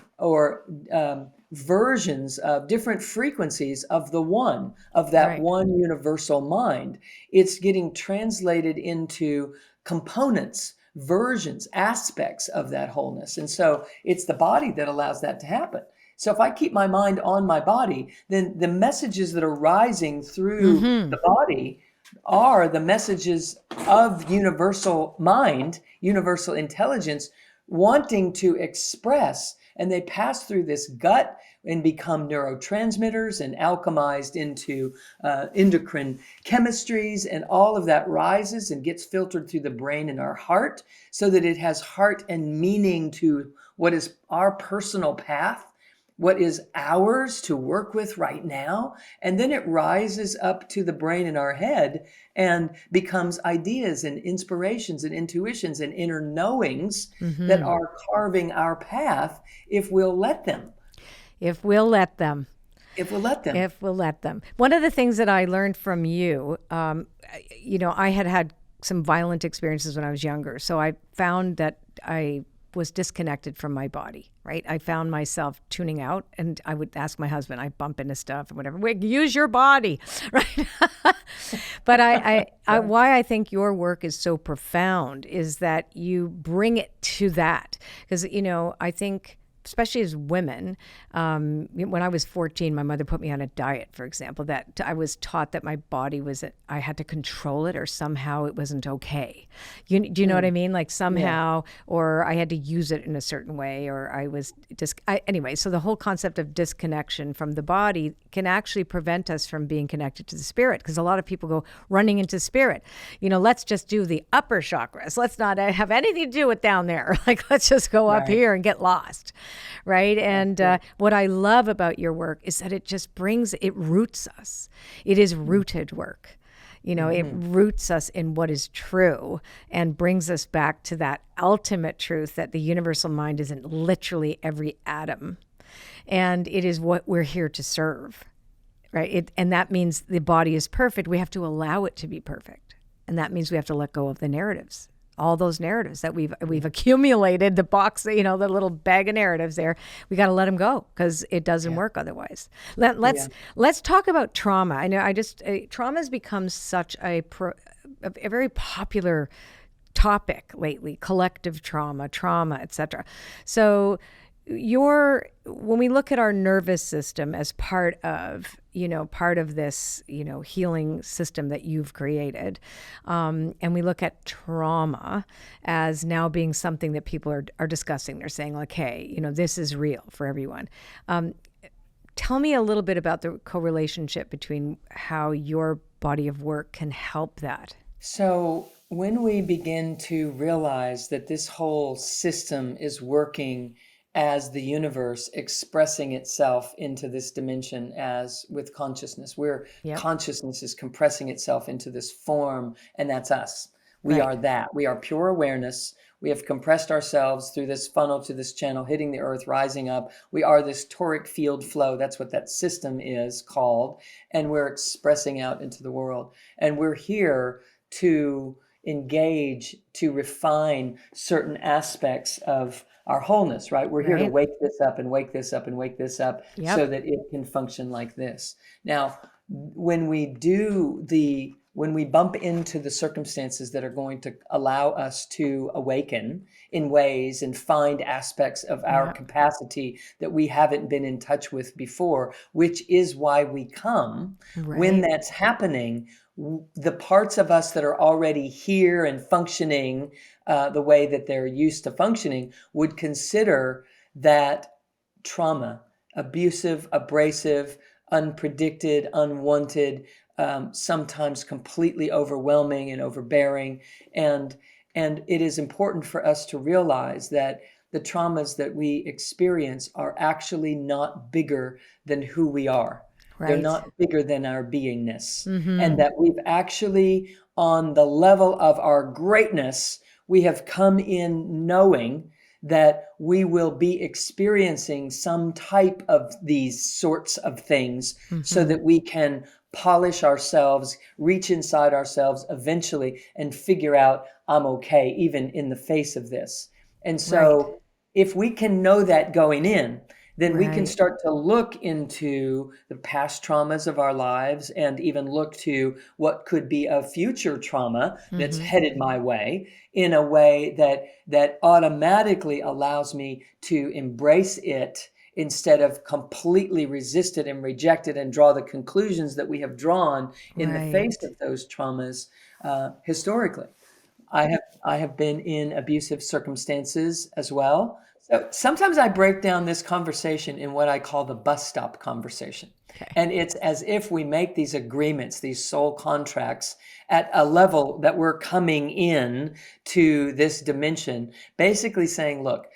versions of different frequencies of that one universal mind. It's getting translated into components, versions, aspects of that wholeness. And so it's the body that allows that to happen. So if I keep my mind on my body, then the messages that are rising through the body are the messages of universal mind, universal intelligence, wanting to express. And they pass through this gut and become neurotransmitters and alchemized into endocrine chemistries. And all of that rises and gets filtered through the brain and our heart so that it has heart and meaning to what is our personal path, what is ours to work with right now. And then it rises up to the brain in our head and becomes ideas and inspirations and intuitions and inner knowings that are carving our path if we'll let them. If we'll let them. If we'll let them. If we'll let them. One of the things that I learned from you, I had some violent experiences when I was younger. So I found that I was disconnected from my body, right? I found myself tuning out, and I would ask my husband, I bump into stuff and whatever, use your body, right? But why I think your work is so profound is that you bring it to that. Because, I think especially as women, when I was 14, my mother put me on a diet, for example, that I was taught that my body I had to control it or somehow it wasn't okay. Do you know what I mean? Like somehow, or I had to use it in a certain way, or I was anyway, so the whole concept of disconnection from the body can actually prevent us from being connected to the spirit, because a lot of people go running into spirit. Let's just do the upper chakras. Let's not have anything to do with down there. Like, let's just go up here and get lost. Right. And what I love about your work is that it roots us. It is rooted work. It roots us in what is true and brings us back to that ultimate truth that the universal mind is in literally every atom. And it is what we're here to serve. Right. And that means the body is perfect. We have to allow it to be perfect. And that means we have to let go of the narratives. All those narratives that we've accumulated, the box, the little bag of narratives there, we got to let them go because it doesn't work otherwise. Let's talk about trauma. I know trauma has become such a very popular topic lately, collective trauma, etc. So when we look at our nervous system as part of this, healing system that you've created, and we look at trauma as now being something that people are discussing. They're saying like, hey, this is real for everyone. Tell me a little bit about the correlationship between how your body of work can help that. So when we begin to realize that this whole system is working as the universe expressing itself into this dimension as with consciousness, where consciousness is compressing itself into this form, and that's us. We are that. We are pure awareness. We have compressed ourselves through this funnel to this channel, hitting the earth, rising up. We are this toric field flow. That's what that system is called. And we're expressing out into the world. And we're here to engage, to refine certain aspects of our wholeness, right? We're here to wake this up and wake this up and wake this up so that it can function like this. Now, when we bump into the circumstances that are going to allow us to awaken in ways and find aspects of our capacity that we haven't been in touch with before, which is why we come, when that's happening, the parts of us that are already here and functioning the way that they're used to functioning would consider that trauma, abusive, abrasive, unpredicted, unwanted, sometimes completely overwhelming and overbearing. And it is important for us to realize that the traumas that we experience are actually not bigger than who we are. They're not bigger than our beingness. And that we've actually, on the level of our greatness, we have come in knowing that we will be experiencing some type of these sorts of things so that we can polish ourselves, reach inside ourselves eventually and figure out, I'm okay, even in the face of this. And so if we can know that going in, then we can start to look into the past traumas of our lives and even look to what could be a future trauma that's headed my way in a way that automatically allows me to embrace it instead of completely resist it and reject it and draw the conclusions that we have drawn in the face of those traumas historically. I have been in abusive circumstances as well. So sometimes I break down this conversation in what I call the bus stop conversation. And it's as if we make these agreements, these soul contracts at a level that we're coming in to this dimension, basically saying, look,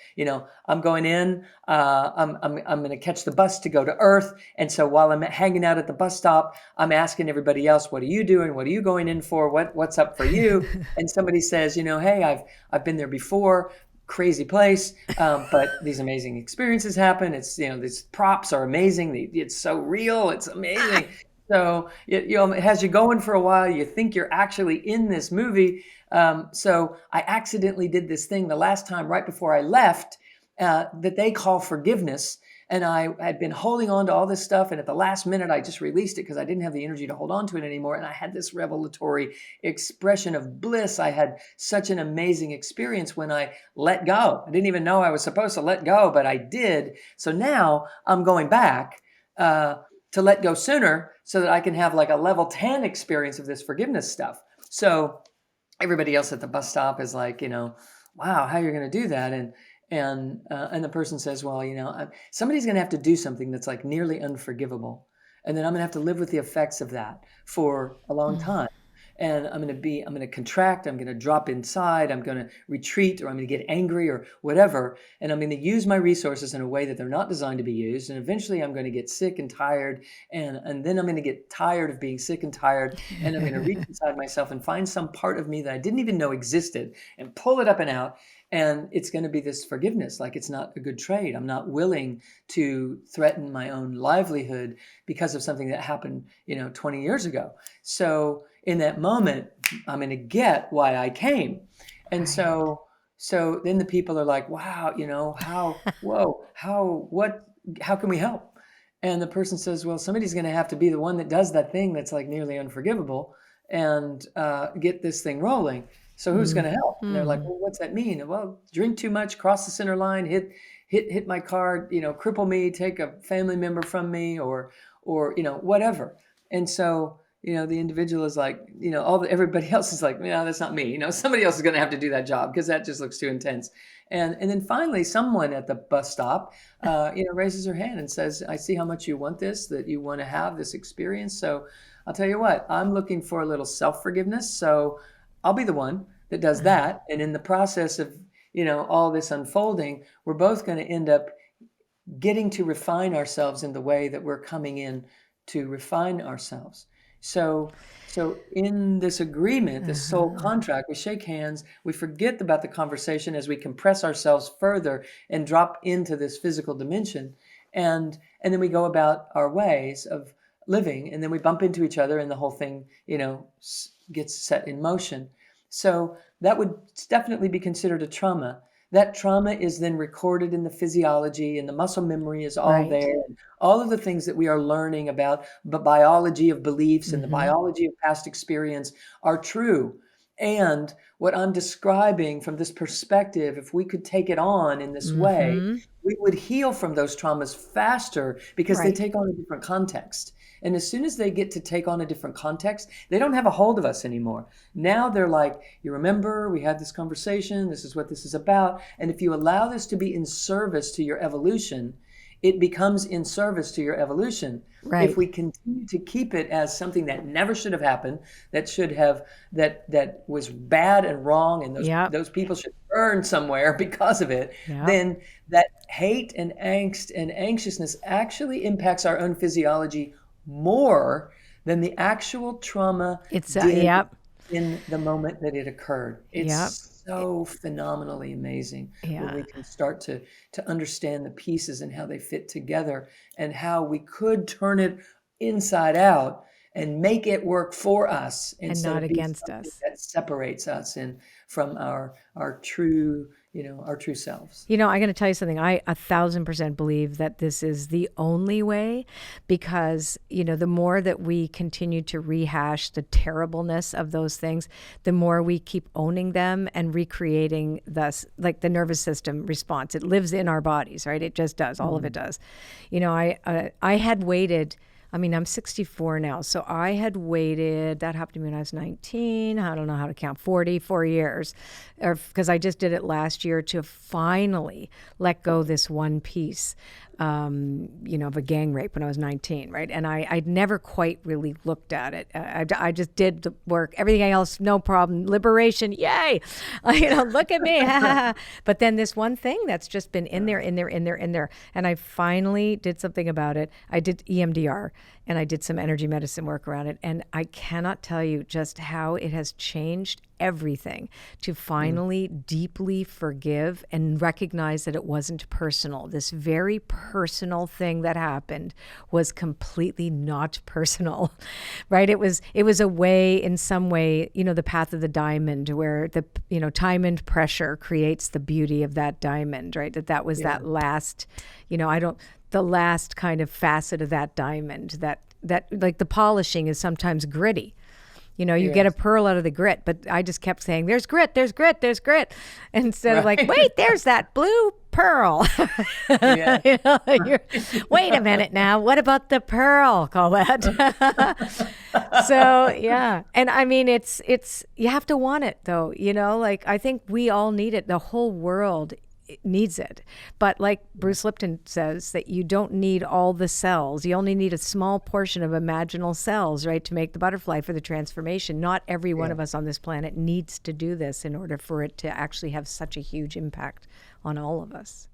I'm going in, I'm going to catch the bus to go to Earth. And so while I'm hanging out at the bus stop, I'm asking everybody else, what are you doing? What are you going in for? What's up for you? And somebody says, hey, I've been there before. Crazy place, but these amazing experiences happen. It's, these props are amazing. It's so real. It's amazing. So it has you going for a while. You think you're actually in this movie. So I accidentally did this thing the last time right before I left that they call forgiveness. And I had been holding on to all this stuff. And at the last minute, I just released it because I didn't have the energy to hold on to it anymore. And I had this revelatory expression of bliss. I had such an amazing experience when I let go. I didn't even know I was supposed to let go, but I did. So now I'm going back to let go sooner so that I can have like a level 10 experience of this forgiveness stuff. So everybody else at the bus stop is like, wow, how you're going to do that? And the person says, well, somebody's going to have to do something that's like nearly unforgivable. And then I'm going to have to live with the effects of that for a long time. And I'm going to contract, I'm going to drop inside, I'm going to retreat, or I'm going to get angry or whatever. And I'm going to use my resources in a way that they're not designed to be used. And eventually I'm going to get sick and tired. And then I'm going to get tired of being sick and tired. And I'm going to reach inside myself and find some part of me that I didn't even know existed and pull it up and out. And it's going to be this forgiveness, like it's not a good trade. I'm not willing to threaten my own livelihood because of something that happened, 20 years ago. So in that moment, I'm going to get why I came. And Right. so then the people are like, wow, how can we help? And the person says, well, somebody's going to have to be the one that does that thing that's like nearly unforgivable and get this thing rolling. So who's going to help? And they're like, well, what's that mean? Well, drink too much, cross the center line, hit my car, cripple me, take a family member from me, or whatever. And so the individual is like, everybody else is like, no, that's not me. Somebody else is going to have to do that job because that just looks too intense. And then finally, someone at the bus stop, raises her hand and says, I see how much you want this, that you want to have this experience. So I'll tell you what, I'm looking for a little self-forgiveness. So I'll be the one that does that. And in the process of, all this unfolding, we're both going to end up getting to refine ourselves in the way that we're coming in to refine ourselves. So in this agreement, this soul contract, we shake hands, we forget about the conversation as we compress ourselves further and drop into this physical dimension. And then we go about our ways of living, and then we bump into each other and the whole thing, gets set in motion. So that would definitely be considered a trauma. That trauma is then recorded in the physiology, and the muscle memory is all Right. there. And all of the things that we are learning about the biology of beliefs and the biology of past experience are true. And what I'm describing from this perspective, if we could take it on in this way, we would heal from those traumas faster because they Right. take on a different context. And as soon as they get to take on a different context, they don't have a hold of us anymore. Now they're like, you remember, we had this conversation, this is what this is about. And if you allow this to be in service to your evolution, it becomes in service to your evolution. Right. If we continue to keep it as something that never should have happened, that was bad and wrong, and Yep. those people should burn somewhere because of it, Yep. then that hate and angst and anxiousness actually impacts our own physiology more than the actual trauma It's did yep. in the moment that it occurred. Yep. It's so phenomenally amazing when we Yeah. can start to understand the pieces and how they fit together, and how we could turn it inside out and make it work for us And instead not of being against something us. that separates us from our true, our true selves. I'm going to tell you something. I 1,000% believe that this is the only way, because, the more that we continue to rehash the terribleness of those things, the more we keep owning them and recreating like the nervous system response. It lives in our bodies, right? It just does. All of it does. I had waited. I mean, I'm 64 now, so I had waited. That happened to me when I was 19. I don't know how to count, 44 years, because I just did it last year to finally let go this one piece, of a gang rape when I was 19, right? And I'd never quite really looked at it. I just did the work. Everything else, no problem. Liberation, yay! Look at me. But then this one thing that's just been in there, and I finally did something about it. I did EMDR, and I did some energy medicine work around it, and I cannot tell you just how it has changed everything to finally deeply forgive and recognize that it wasn't personal. This very personal thing that happened was completely not personal, right? It was a way, in some way, the path of the diamond, where the, time and pressure creates the beauty of that diamond, right? That was that last, the last kind of facet of that diamond, that like the polishing is sometimes gritty. You know, you get a pearl out of the grit, but I just kept saying, there's grit, there's grit, there's grit. Instead of like, wait, there's that blue pearl. Yeah. You know, wait a minute now. What about the pearl, Colette? So, yeah. And I mean, it's, you have to want it though, you know, like I think we all need it. The whole world needs it. But like Bruce Lipton says, that you don't need all the cells. You only need a small portion of imaginal cells, right, to make the butterfly for the transformation. Not every one of us on this planet needs to do this in order for it to actually have such a huge impact on all of us.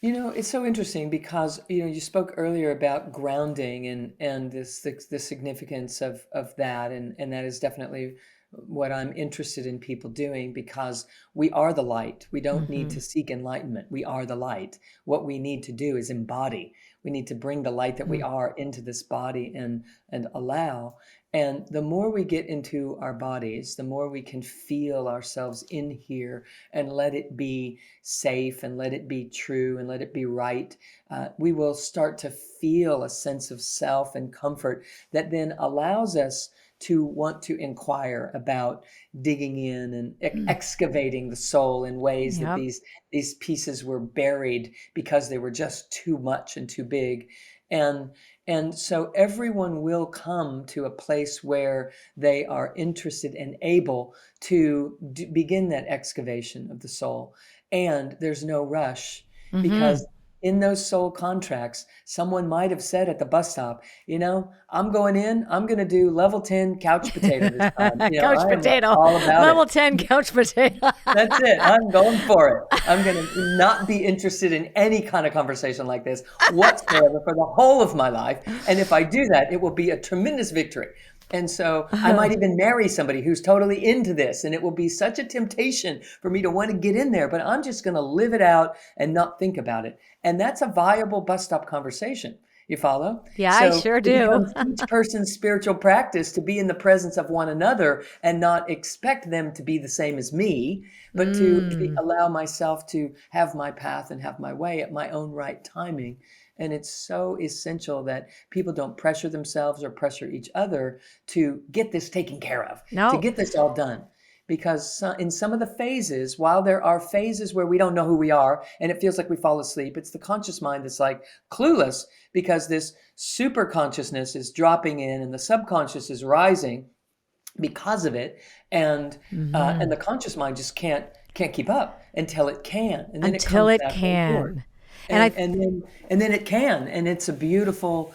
You know, it's so interesting because, you know, you spoke earlier about grounding and the significance of that. And that is definitely what I'm interested in people doing, because we are the light. We don't need to seek enlightenment. We are the light. What we need to do is embody. We need to bring the light that we are into this body and allow. And the more we get into our bodies, the more we can feel ourselves in here and let it be safe and let it be true and let it be right. We will start to feel a sense of self and comfort that then allows us to want to inquire about digging in and excavating the soul in ways that these pieces were buried because they were just too much and too big. And so everyone will come to a place where they are interested and able to begin that excavation of the soul. And there's no rush, because in those soul contracts, someone might have said at the bus stop, you know, I'm going to do level 10 couch potato this time. You know, Couch potato. All about level it. 10 couch potato. That's it. I'm going for it. I'm going to not be interested in any kind of conversation like this whatsoever for the whole of my life. And if I do that, it will be a tremendous victory. And so I might even marry somebody who's totally into this, and it will be such a temptation for me to want to get in there, but I'm just going to live it out and not think about it. And that's a viable bus stop conversation. You follow? Yeah, So I sure it do. becomes each person's spiritual practice to be in the presence of one another and not expect them to be the same as me, but to allow myself to have my path and have my way at my own right timing. And it's so essential that people don't pressure themselves or pressure each other to get this taken care of, to get this all done. Because in some of the phases, while there are phases where we don't know who we are and it feels like we fall asleep, it's the conscious mind that's like clueless, because this super consciousness is dropping in and the subconscious is rising because of it. And the conscious mind just can't keep up until it can. And then Until it it comes back can. forward. And then it can, and it's a beautiful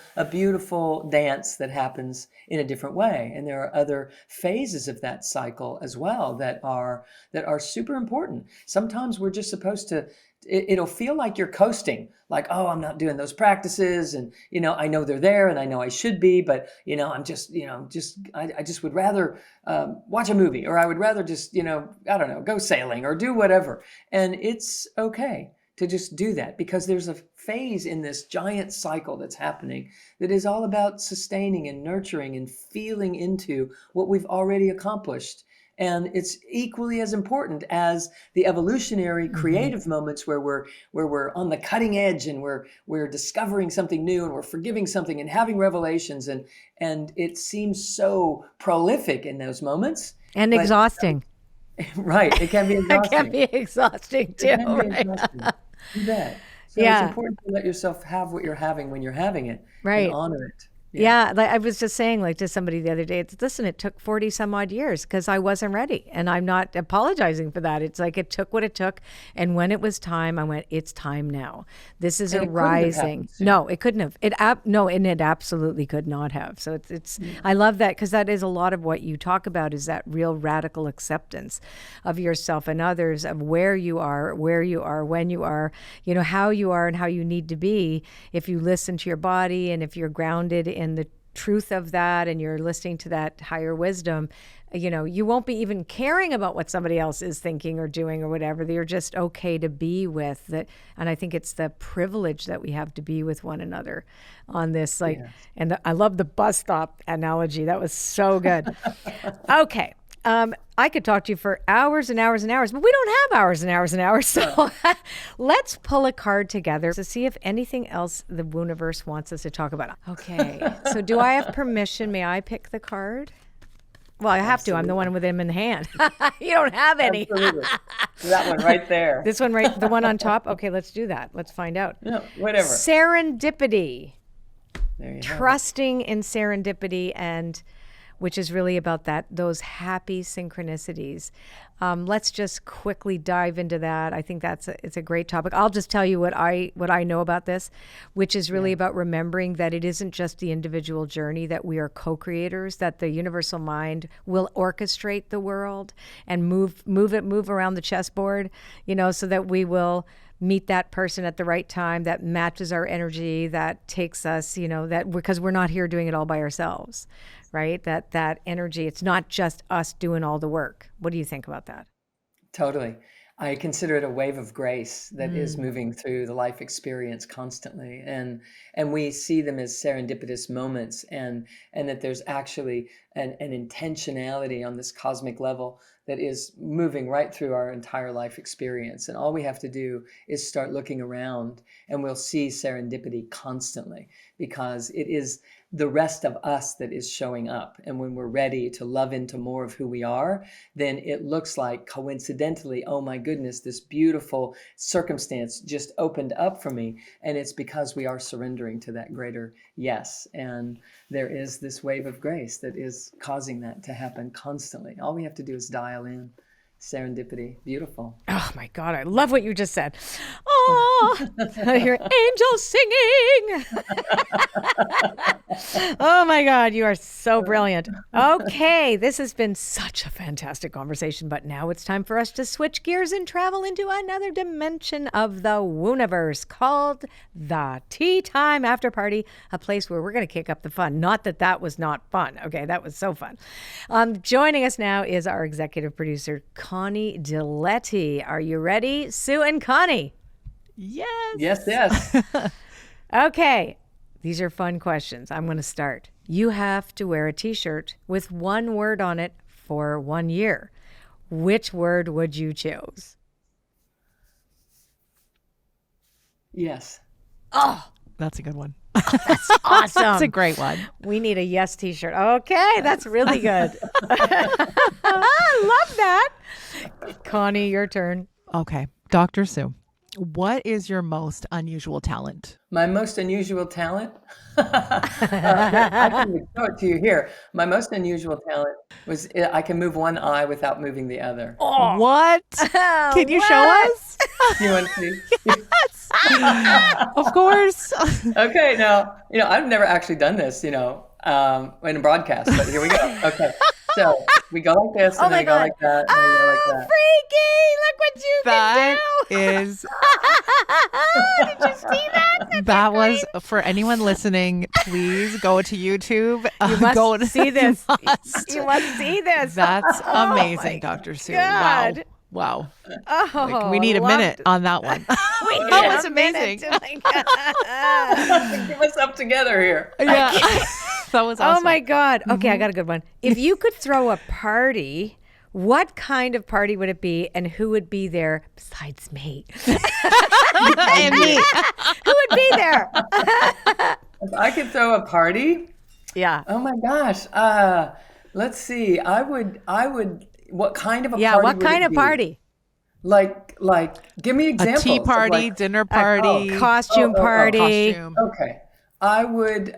dance that happens in a different way. And there are other phases of that cycle as well that are super important. Sometimes we're just supposed to. It'll feel like you're coasting, like, oh, I'm not doing those practices, and you know, I know they're there, and I know I should be, but you know, I'm just, you know, I just would rather watch a movie, or I would rather just, you know, I don't know, go sailing or do whatever, and it's okay to just do that, because there's a phase in this giant cycle that's happening that is all about sustaining and nurturing and feeling into what we've already accomplished. And it's equally as important as the evolutionary creative moments where we're on the cutting edge and we're discovering something new and we're forgiving something and having revelations, and it seems so prolific in those moments. And exhausting. Right. It can be exhausting. It can be exhausting too. It can be Right? exhausting. You bet. So Yeah. it's important to let yourself have what you're having when you're having it, Right. and honor it. Yeah, like I was just saying, like to somebody the other day, listen, it took 40 some odd years because I wasn't ready, and I'm not apologizing for that. It's like it took what it took, and when it was time, I went, it's time now. This is And it couldn't have arising. happened sooner. No, it couldn't have. And it absolutely could not have. So it's I love that, because that is a lot of what you talk about, is that real radical acceptance of yourself and others, of where you are, when you are, you know, how you are and how you need to be. If you listen to your body and if you're grounded in the truth of that and you're listening to that higher wisdom, you know, you won't be even caring about what somebody else is thinking or doing or whatever. You're just okay to be with that. And I think it's the privilege that we have to be with one another on this. Like, I love the bus stop analogy. That was so good. Okay. I could talk to you for hours and hours and hours, but we don't have hours and hours and hours. So let's pull a card together to see if anything else the Wooniverse wants us to talk about. Okay. So do I have permission? May I pick the card? Well, I have to. I'm the one with them in the hand. You don't have any. Absolutely. That one right there. This one, right? The one on top? Okay, let's do that. Let's find out. No, whatever. Serendipity. There you Trusting in serendipity, and which is really about those happy synchronicities. Let's just quickly dive into that. I think it's a great topic. I'll just tell you what I know about this, which is really about remembering that it isn't just the individual journey, that we are co-creators, that the universal mind will orchestrate the world and move around the chessboard, so that we will meet that person at the right time that matches our energy, that takes us, that because we're not here doing it all by ourselves, right? That energy, it's not just us doing all the work. What do you think about that? Totally. I consider it a wave of grace that is moving through the life experience constantly. And we see them as serendipitous moments, and that there's actually an intentionality on this cosmic level that is moving right through our entire life experience. And all we have to do is start looking around, and we'll see serendipity constantly, because it is the rest of us that is showing up. And when we're ready to love into more of who we are, then it looks like coincidentally, oh my goodness, this beautiful circumstance just opened up for me. And it's because we are surrendering to that greater yes. And there is this wave of grace that is causing that to happen constantly. All we have to do is dial in. Serendipity. Beautiful. Oh my God, I love what you just said. Oh, I hear angels singing. Oh my God, you are so brilliant. Okay, this has been such a fantastic conversation, but now it's time for us to switch gears and travel into another dimension of the Wooniverse called the Tea Time After Party, a place where we're going to kick up the fun. Not that that was not fun. Okay, that was so fun. Joining us now is our executive producer, Connie Diletti. Are you ready, Sue and Connie? Yes. Okay, these are fun questions. I'm going to start. You have to wear a t-shirt with one word on it for 1 year. Which word would you choose? Yes. Oh, That's a good one. that's awesome. That's a great one. We need a yes t-shirt. Okay, that's really good. I love that. Connie, your turn. Okay. Dr. Sue, what is your most unusual talent? My most unusual talent? I can show it to you here. My most unusual talent was I can move one eye without moving the other. Oh. What? Can you show us? You want to see? Yes. Of course. Okay, now, I've never actually done this, in a broadcast, but here we go. Okay. So we go like this, and then we go like that, and then we go like that. Freaky! Look what you That can do! is, Did you see that? that was, for anyone listening, please go to YouTube. You must go see this. You You must see this. That's Oh amazing, my Dr. Sue. God. Wow. Oh, Like, we need a minute on that one. We need That was a minute amazing. to like- Give us up together here. Yeah. That was awesome. Oh my God. Okay, I got a good one. If you could throw a party, what kind of party would it be, and who would be there besides me? And me. Who would be there? If I could throw a party, Yeah. oh my gosh. Let's see. I would. What kind of a Yeah, party? what would kind it of be? party? Like, give me A examples. tea of, party, like- dinner party, Costume party. costume. Okay, I would.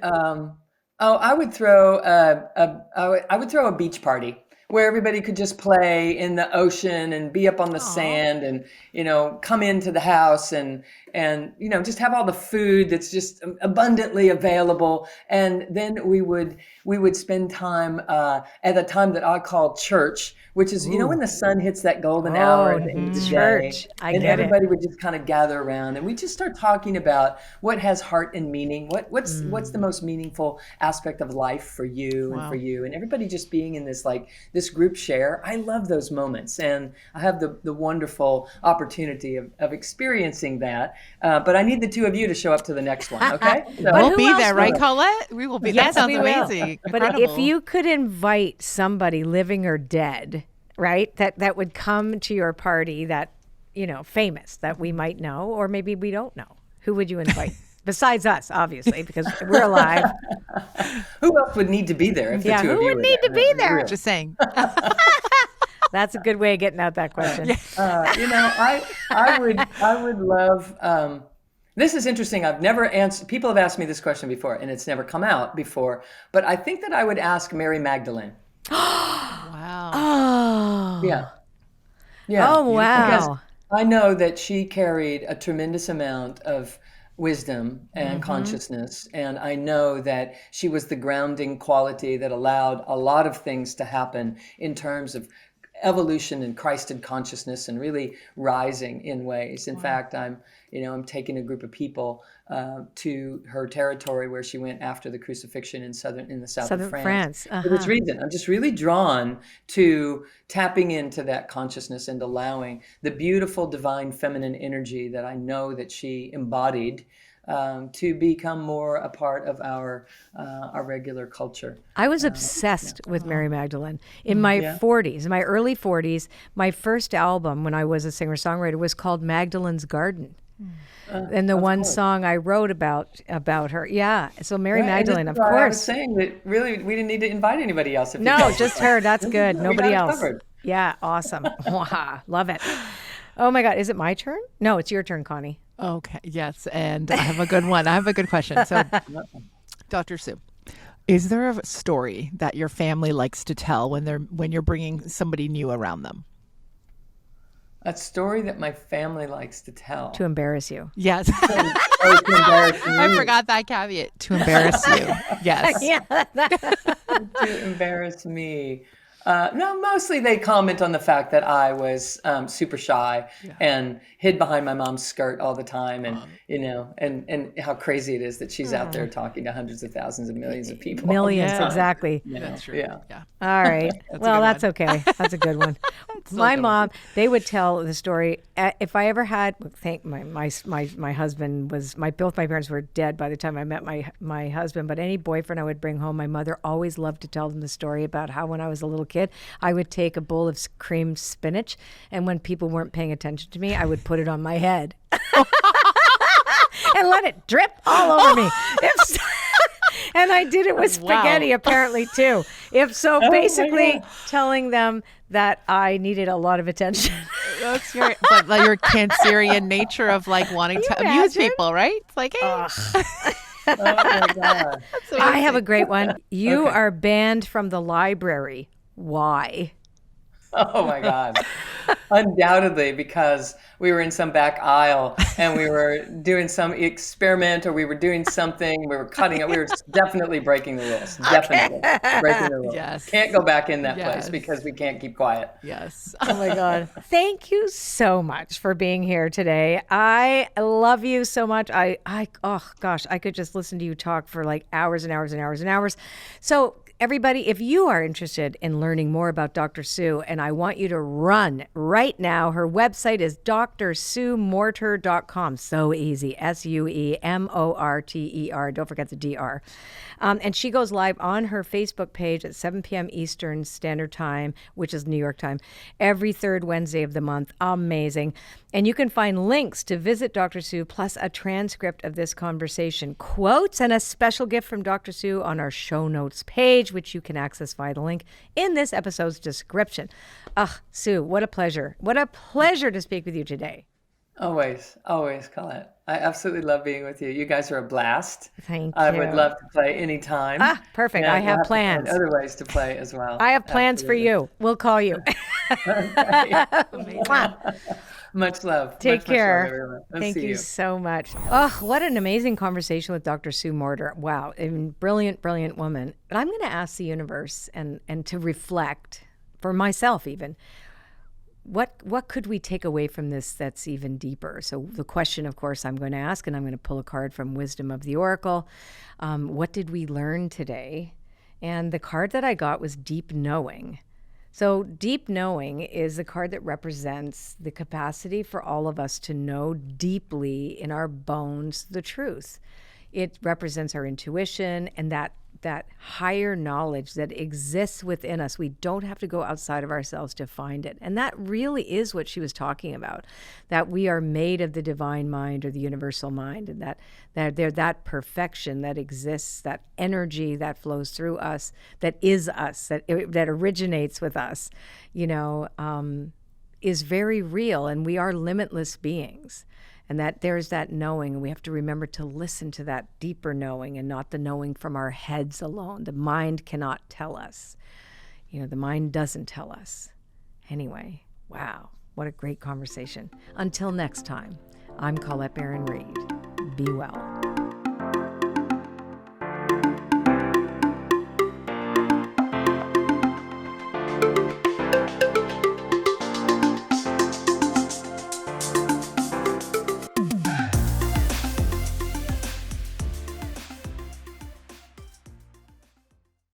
I would throw I would throw a beach party where everybody could just play in the ocean and be up on the sand, and come into the house and just have all the food that's just abundantly available. And then we would spend time at a time that I call church, which is when the sun hits that golden hour at the end of the church. day, I and get it. everybody would just kind of gather around, and we just start talking about what has heart and meaning, what's the most meaningful aspect of life for you and for you, and everybody just being in this this group share. I love those moments, and I have the wonderful opportunity of experiencing that. But I need the two of you to show up to the next one, okay? So, We'll who be else there, right, will? Colette? We will be. Yes, That sounds we will. amazing. But if Incredible. you could invite somebody living or dead, right, that would come to your party, that, famous, that we might know, or maybe we don't know, who would you invite? Besides us, obviously, because we're alive. who else would need to be there if the two who of you would were need to be there? Really. Just saying. That's a good way of getting out that question. I would love. This is interesting. I've never answered. People have asked me this question before, and it's never come out before. But I think that I would ask Mary Magdalene. Wow. Oh. Yeah. Yeah. Oh, wow. Because I know that she carried a tremendous amount of wisdom and consciousness, and I know that she was the grounding quality that allowed a lot of things to happen in terms of evolution and Christed consciousness and really rising in ways. In fact, I'm taking a group of people to her territory where she went after the crucifixion in the south of France. For this reason, I'm just really drawn to tapping into that consciousness and allowing the beautiful divine feminine energy that I know that she embodied to become more a part of our regular culture. I was obsessed with Mary Magdalene in my 40s, in my early 40s. My first album when I was a singer-songwriter was called Magdalene's Garden. And the one song I wrote about her. Yeah. So Mary Magdalene, of course. I was saying that really we didn't need to invite anybody else. If you No, guys just would like. her. That's good. We Nobody got it else. covered. Yeah. Awesome. Wow, love it. Oh my God. Is it my turn? No, it's your turn, Connie. Okay. Yes. And I have a good one. I have a good question. So, Dr. Sue, is there a story that your family likes to tell when you're bringing somebody new around them? A story that my family likes to tell. To embarrass you. Yes. To embarrass me. I forgot that caveat. To embarrass you. Yes. Yeah. To embarrass me. No, mostly they comment on the fact that I was super shy and hid behind my mom's skirt all the time, and and how crazy it is that she's out there talking to hundreds of thousands of millions of people. Millions, Yeah. exactly. That's true. Yeah. All right. Well, good that's one. okay. That's a good one. My mom, they would tell the story. If I ever had, my husband was, both my parents were dead by the time I met my husband, but any boyfriend I would bring home, my mother always loved to tell them the story about how when I was a little kid, I would take a bowl of creamed spinach, and when people weren't paying attention to me, I would put it on my head and let it drip all over me. And I did it with spaghetti, apparently, too. If so, basically telling them that I needed a lot of attention. That's great. But like your Cancerian nature of like wanting to amuse imagine? people, right? It's like, hey. Oh my God. I have a great one. You are banned from the library. Why? Oh my God. Undoubtedly, because we were in some back aisle and we were doing some experiment, or we were doing something, we were cutting it. We were definitely breaking the rules. Definitely breaking the rules. Yes. Can't go back in that place Yes. because we can't keep quiet. Yes. Oh my God. Thank you so much for being here today. I love you so much. Oh gosh, I could just listen to you talk for like hours and hours and hours and hours. So everybody, if you are interested in learning more about Dr. Sue, and I want you to run right now, her website is drsuemorter.com. So easy. SUEMORTER. Don't forget the DR. And she goes live on her Facebook page at 7 p.m. Eastern Standard Time, which is New York time, every third Wednesday of the month. Amazing. And you can find links to visit Dr. Sue, plus a transcript of this conversation, quotes, and a special gift from Dr. Sue on our show notes page, which you can access via the link in this episode's description. Sue, what a pleasure. What a pleasure to speak with you today. Always, Colette. I absolutely love being with you. You guys are a blast. Thank I you. would love to play anytime. Perfect. And I have we'll to plans. find other ways to play as well. I have plans for you. We'll call you. Much love. Take Much care. love, everyone. I'll Thank see you so much. Oh, what an amazing conversation with Dr. Sue Morter. Wow. I mean, brilliant, brilliant woman. But I'm going to ask the universe and to reflect for myself even. What could we take away from this that's even deeper? So the question, of course, I'm going to ask, and I'm going to pull a card from Wisdom of the Oracle. What did we learn today? And the card that I got was Deep Knowing. So deep knowing is the card that represents the capacity for all of us to know deeply in our bones the truth. It represents our intuition and that higher knowledge that exists within us. We don't have to go outside of ourselves to find it. And that really is what she was talking about, that we are made of the divine mind or the universal mind, and that perfection that exists, that energy that flows through us, that is us, that originates with us, is very real, and we are limitless beings. And that there's that knowing, and we have to remember to listen to that deeper knowing and not the knowing from our heads alone. The mind cannot tell us. The mind doesn't tell us. Anyway, wow, what a great conversation. Until next time, I'm Colette Baron-Reid. Be well.